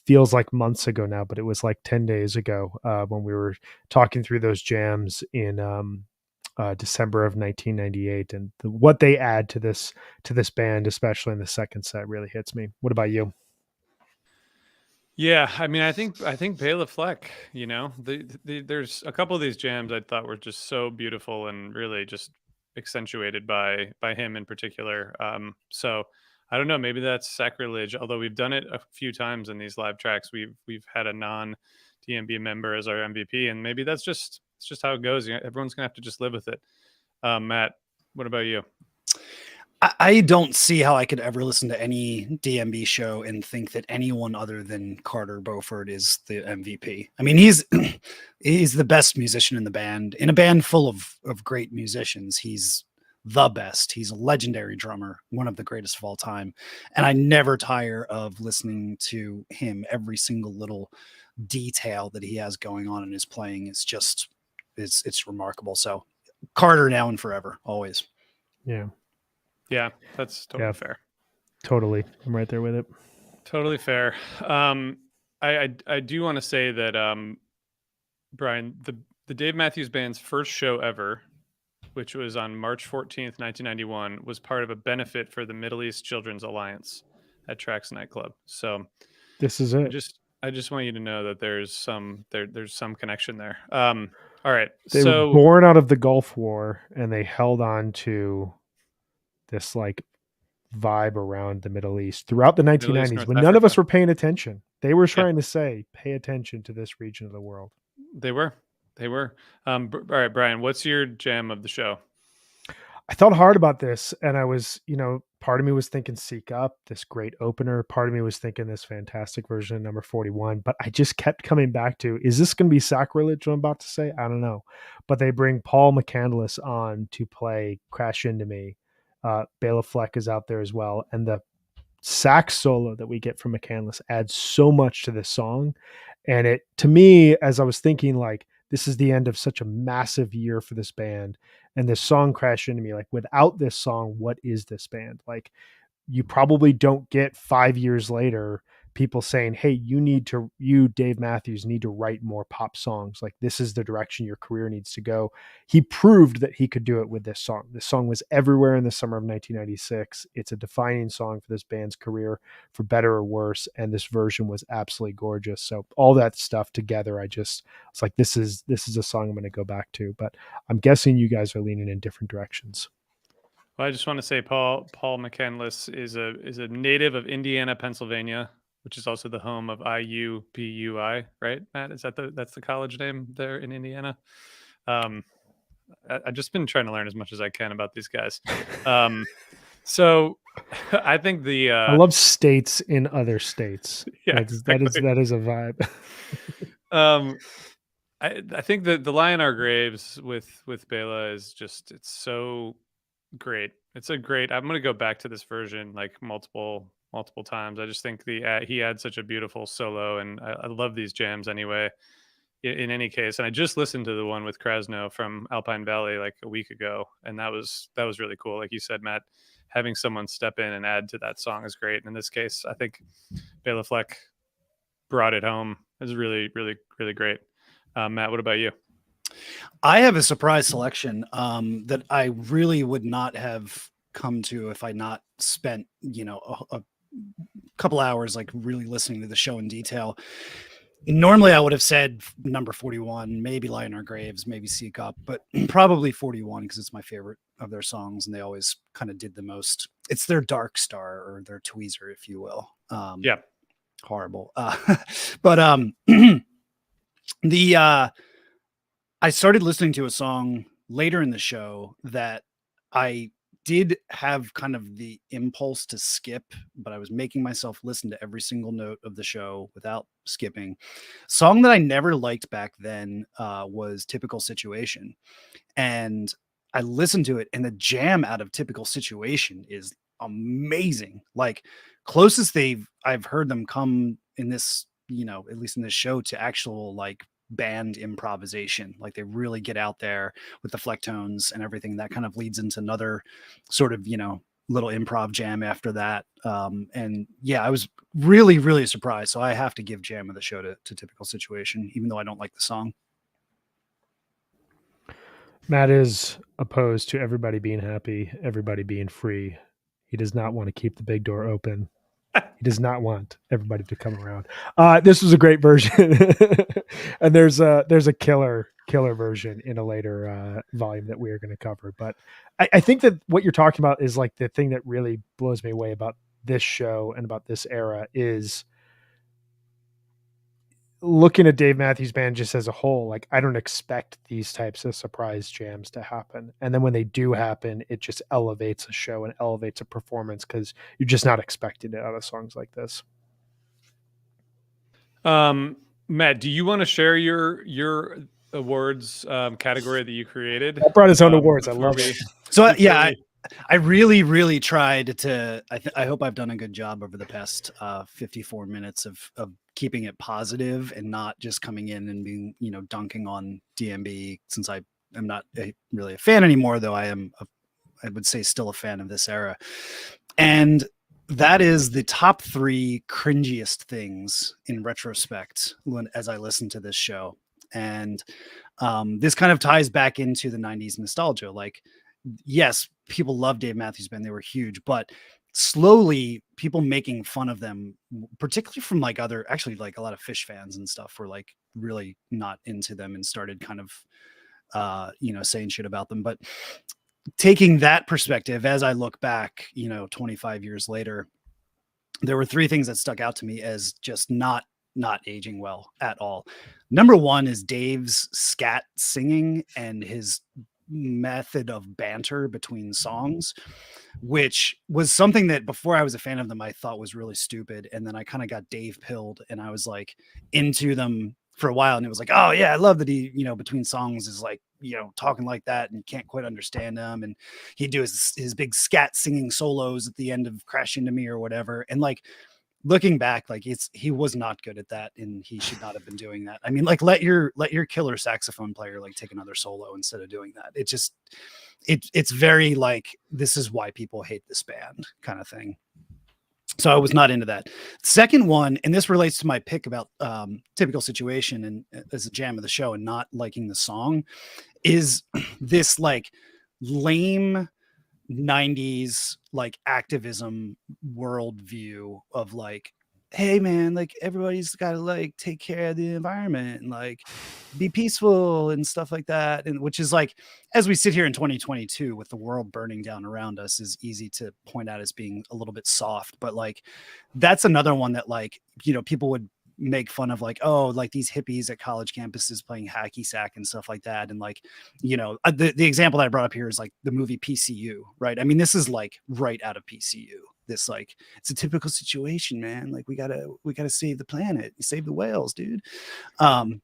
Feels like months ago now, but it was like 10 days ago when we were talking through those jams in December of 1998, and what they add to this band, especially in the second set, really hits me. What about you? Yeah, I mean, I think Bela Fleck. There's a couple of these jams I thought were just so beautiful and really just accentuated by him in particular. So I don't know, maybe that's sacrilege. Although we've done it a few times in these live tracks, we've had a non DMB member as our MVP, and maybe it's just how it goes. Everyone's gonna have to just live with it. Matt, what about you? I don't see how I could ever listen to any DMB show and think that anyone other than Carter Beauford is the MVP. I mean, he's the best musician in the band. In a band full of great musicians, he's the best. He's a legendary drummer, one of the greatest of all time. And I never tire of listening to him. Every single little detail that he has going on in his playing is just it's remarkable. So Carter now and forever, always. Yeah. Yeah, that's totally fair. Totally. I'm right there with it. Totally fair. I do want to say that Brian, the Dave Matthews Band's first show ever, which was on March 14th, 1991, was part of a benefit for the Middle East Children's Alliance at Trax nightclub. So this is it. I just want you to know that there's some connection there. All right. They were So born out of the Gulf War, and they held on to this like vibe around the Middle East throughout the Middle East, 1990s North when none of us Africa. were paying attention. They were Yeah, trying to say, pay attention to this region of the world. they were. They were. All right, Brian, what's your jam of the show? I thought hard about this, and I was, part of me was thinking Seek Up, this great opener. Part of me was thinking this fantastic version of number 41, but I just kept coming back to, is this going to be sacrilege what I'm about to say? I don't know. But they bring Paul McCandless on to play Crash Into Me. Bela Fleck is out there as well. And the sax solo that we get from McCandless adds so much to this song. And it, to me, as I was thinking, like, this is the end of such a massive year for this band. And this song crashed into me. Like, without this song, what is this band? Like, you probably don't get 5 years later people saying, hey, you, Dave Matthews, need to write more pop songs. Like, this is the direction your career needs to go. He proved that he could do it with this song. This song was everywhere in the summer of 1996. It's a defining song for this band's career, for better or worse. And this version was absolutely gorgeous. So all that stuff together, it's like, this is a song I'm going to go back to, but I'm guessing you guys are leaning in different directions. Well, I just want to say Paul McCandless is a native of Indiana, Pennsylvania, which is also the home of IUPUI, right, Matt? That's the college name there in Indiana? I've just been trying to learn as much as I can about these guys. So I think I love states in other states. Yeah, that is a vibe. I think that the Lie in Our Graves with Bela is just, it's so great. It's a great, I'm going to go back to this version like multiple times. I just think he had such a beautiful solo, and I love these jams anyway, in any case. And I just listened to the one with Krasno from Alpine Valley like a week ago, and that was really cool. Like you said, Matt, having someone step in and add to that song is great. And in this case, I think Bela Fleck brought it home. It was really, really, really great. Matt, what about you? I have a surprise selection that I really would not have come to if I not spent, a couple hours like really listening to the show in detail. Normally I would have said number 41, maybe Lie in Our Graves, maybe Seek Up, but probably 41 because it's my favorite of their songs and they always kind of did the most. It's their Dark Star or their tweezer, if you will. Yeah. Horrible. But I started listening to a song later in the show that I did have kind of the impulse to skip, but I was making myself listen to every single note of the show without skipping. Song that I never liked back then was Typical Situation. And I listened to it, and the jam out of Typical Situation is amazing. Like, closest I've heard them come in this, at least in this show, to actual like band improvisation. Like, they really get out there with the Flecktones and everything. That kind of leads into another sort of, little improv jam after that. And yeah, I was really, really surprised. So I have to give jam of the show to Typical Situation, even though I don't like the song. Matt is opposed to everybody being happy, everybody being free. He does not want to keep the big door open. He does not want everybody to come around. This was a great version. And there's a killer version in a later volume that we are going to cover. But I think that what you're talking about is like the thing that really blows me away about this show and about this era is looking at Dave Matthews Band just as a whole. Like, I don't expect these types of surprise jams to happen. And then when they do happen, it just elevates a show and elevates a performance because you're just not expecting it out of songs like this. Matt, do you want to share your awards category that you created? I brought his own awards. I love it. So yeah, I really, really tried to, I hope I've done a good job over the past 54 minutes of keeping it positive and not just coming in and being, dunking on DMB, since I am not really a fan anymore, though I would say still a fan of this era. And that is the top 3 cringiest things in retrospect as I listen to this show. And this kind of ties back into the 90s nostalgia. Like, yes, people love Dave Matthews Band. They were huge, but slowly people making fun of them, particularly from like like a lot of Fish fans and stuff, were like really not into them and started kind of saying shit about them. But taking that perspective, as I look back, 25 years later, there were three things that stuck out to me as just not aging well at all. Number one is Dave's scat singing and his method of banter between songs, which was something that before I was a fan of them, I thought was really stupid. And then I kind of got Dave pilled and I was like into them for a while. And it was like, oh yeah, I love that he, between songs is like, talking like that and you can't quite understand them. And he'd do his big scat singing solos at the end of Crash Into Me or whatever. And like, looking back, like he was not good at that and he should not have been doing that. I mean, like let your killer saxophone player like take another solo instead of doing that. It just, it's very like, this is why people hate this band kind of thing. So I was not into that. Second one, and this relates to my pick about Typical Situation and as a jam of the show and not liking the song, is this like lame 90s like activism worldview of like, hey man, like everybody's got to like take care of the environment and like be peaceful and stuff like that. And which is like, as we sit here in 2022 with the world burning down around us, is easy to point out as being a little bit soft. But like, that's another one that like, people would make fun of, like, oh, like these hippies at college campuses playing hacky sack and stuff like that. And like, the example that I brought up here is like the movie PCU, right? I mean, this is like right out of PCU. This like, it's a typical situation, man. Like we gotta save the planet, save the whales, dude. And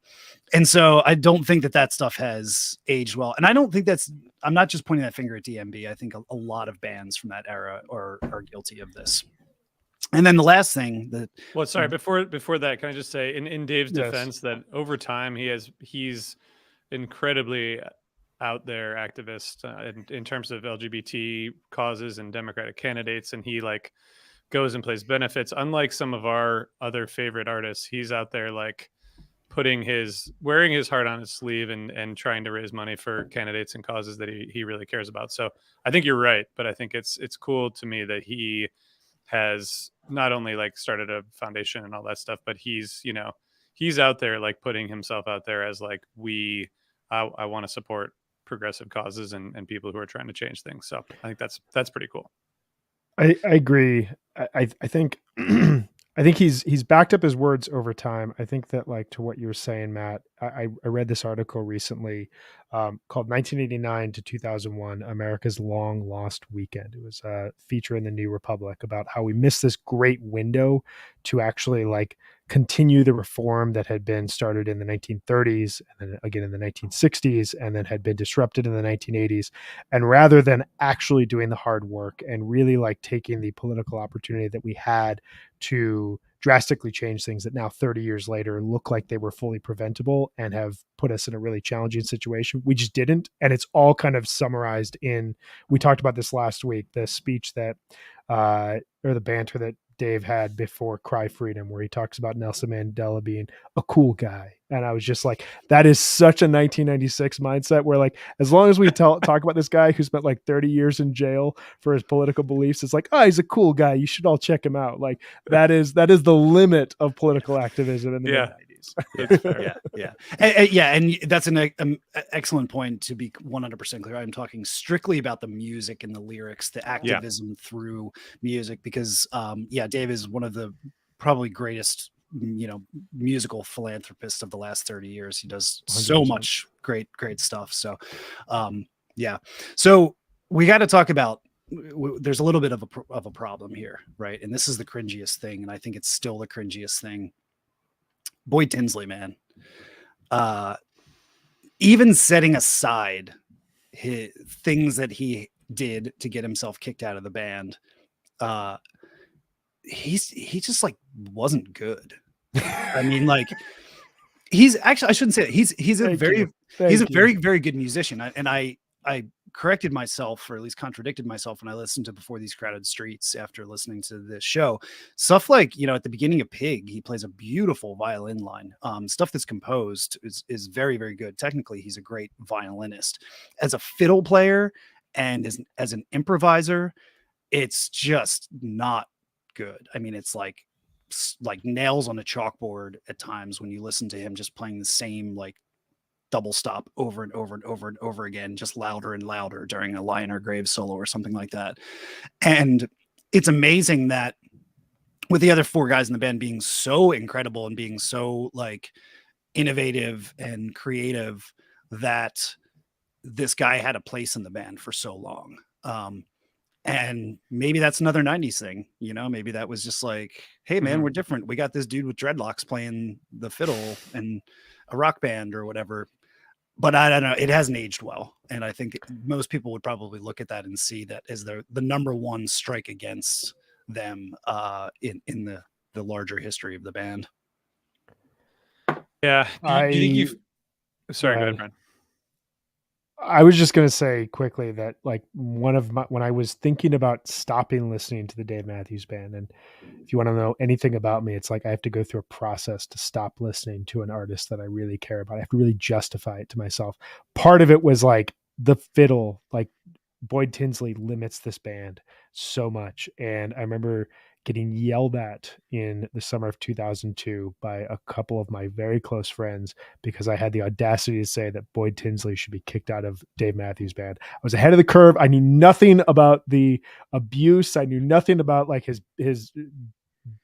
so I don't think that stuff has aged well. And I don't think I'm not just pointing that finger at DMB. I think a lot of bands from that era are guilty of this. And then the last thing before that, can I just say in Dave's defense that over time he's incredibly out there activist in terms of LGBT causes and Democratic candidates, and he like goes and plays benefits. Unlike some of our other favorite artists, he's out there like wearing his heart on his sleeve and trying to raise money for candidates and causes that he really cares about. So I think you're right, but I think it's cool to me that he has not only like started a foundation and all that stuff, but he's out there like putting himself out there as like I want to support progressive causes and people who are trying to change things. So I think that's pretty cool. I agree. I think I think he's backed up his words over time. I think that, like, to what you were saying, Matt, I read this article recently called 1989 to 2001, America's Long Lost Weekend. It was a feature in the New Republic about how we missed this great window to actually like continue the reform that had been started in the 1930s and then again in the 1960s and then had been disrupted in the 1980s. And rather than actually doing the hard work and really like taking the political opportunity that we had to drastically change things that now 30 years later look like they were fully preventable and have put us in a really challenging situation, we just didn't. And it's all kind of summarized in, we talked about this last week, the speech that or the banter that Dave had before Cry Freedom, where he talks about Nelson Mandela being a cool guy. And I was just like, that is such a 1996 mindset where like, as long as we talk about this guy who spent like 30 years in jail for his political beliefs, it's like, oh, he's a cool guy. You should all check him out. Like that is the limit of political activism in the mid-90s. And that's an excellent point to be 100% clear. I'm talking strictly about the music and the lyrics, the activism through music, because Dave is one of the probably greatest musical philanthropists of the last 30 years. He does 100%. So much great stuff. So so we got to talk about, there's a little bit of a problem here, right? And this is the cringiest thing, and I think it's still the cringiest thing. Boyd Tinsley, man. Even setting aside things that he did to get himself kicked out of the band, he just like wasn't good. I mean, like he's actually, I shouldn't say that. He's a very, very good musician. And I corrected myself, or at least contradicted myself, when I listened to Before These Crowded Streets after listening to this show. Stuff like, at the beginning of Pig, he plays a beautiful violin line. Stuff that's composed is very, very good. Technically, he's a great violinist. As a fiddle player and as an improviser, it's just not good. I mean, it's like nails on a chalkboard at times when you listen to him just playing the same like double stop over and over and over and over again, just louder and louder during a Lion or Graves solo or something like that. And it's amazing that with the other four guys in the band being so incredible and being so like innovative and creative, that this guy had a place in the band for so long. And maybe that's another 90s thing, you know, maybe that was just like, hey man, we're different. We got this dude with dreadlocks playing the fiddle and a rock band or whatever. But I don't know, it hasn't aged well. And I think most people would probably look at that and see that as the number one strike against them in the larger history of the band. Yeah. Do you think you've... Sorry, go ahead, Brian. I was just going to say quickly that like when I was thinking about stopping listening to the Dave Matthews Band, and if you want to know anything about me, it's like I have to go through a process to stop listening to an artist that I really care about. I have to really justify it to myself. Part of it was like the fiddle, like Boyd Tinsley limits this band so much. And I remember getting yelled at in the summer of 2002 by a couple of my very close friends because I had the audacity to say that Boyd Tinsley should be kicked out of Dave Matthews Band. I was ahead of the curve. I knew nothing about the abuse. I knew nothing about like his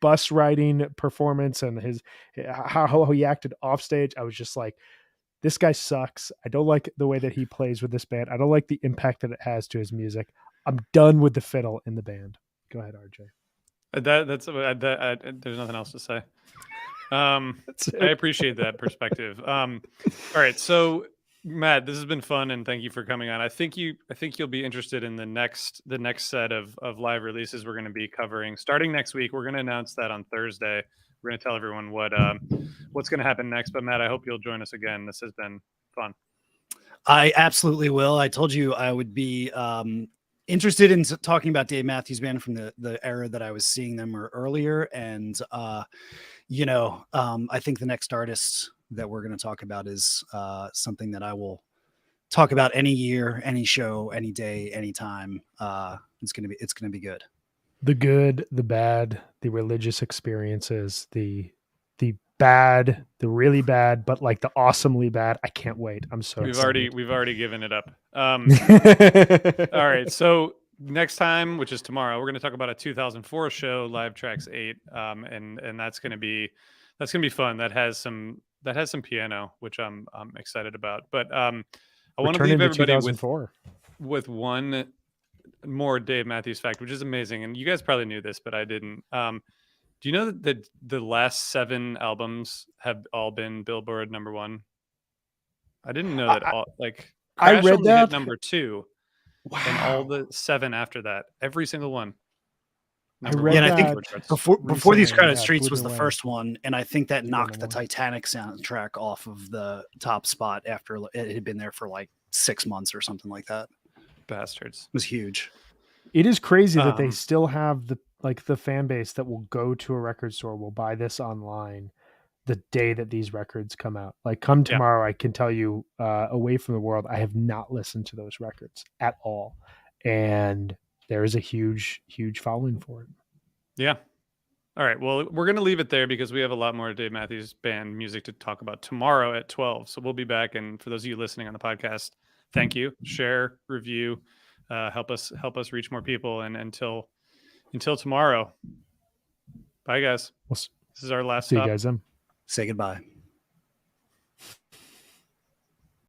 bus riding performance and how he acted off stage. I was just like, this guy sucks. I don't like the way that he plays with this band. I don't like the impact that it has to his music. I'm done with the fiddle in the band. Go ahead, RJ. There's nothing else to say. I appreciate that perspective. All right, so Matt, this has been fun, and thank you for coming on. I think you'll be interested in the next set of live releases we're going to be covering starting next week. We're going to announce that on Thursday. We're going to tell everyone what's going to happen next. But Matt, I hope you'll join us again. This has been fun. I absolutely will. I told you I would be interested in talking about Dave Matthews Band from the era that I was seeing them earlier. And, I think the next artist that we're going to talk about is something that I will talk about any year, any show, any day, anytime. It's going to be good. The good, the bad, the religious experiences, the bad, the really bad, but like the awesomely bad. I can't wait. I'm so excited. We've already given it up. All right. So next time, which is tomorrow, we're going to talk about a 2004 show, Live Trax 8. And that's going to be fun. That has some piano, which I'm excited about. But I want to leave everybody with one more Dave Matthews fact, which is amazing. And you guys probably knew this, but I didn't. Do you know that the last 7 albums have all been Billboard #1? I didn't know that. I read that number 2. Wow. And all the 7 after that, every single one. I think before These Crowded Streets was the first one, and I think that knocked the Titanic soundtrack off of the top spot after it had been there for like 6 months or something like that. Bastards. It was huge. It is crazy that they still have the fan base that will go to a record store, will buy this online the day that these records come out. Like come tomorrow, I can tell you, Away from the World, I have not listened to those records at all. And there is a huge, huge following for it. Yeah. All right. Well, we're going to leave it there because we have a lot more Dave Matthews Band music to talk about tomorrow at 12. So we'll be back. And for those of you listening on the podcast, thank you. Share, review, help us reach more people. And until tomorrow, bye guys. This is our last see stop. you guys then. Say goodbye.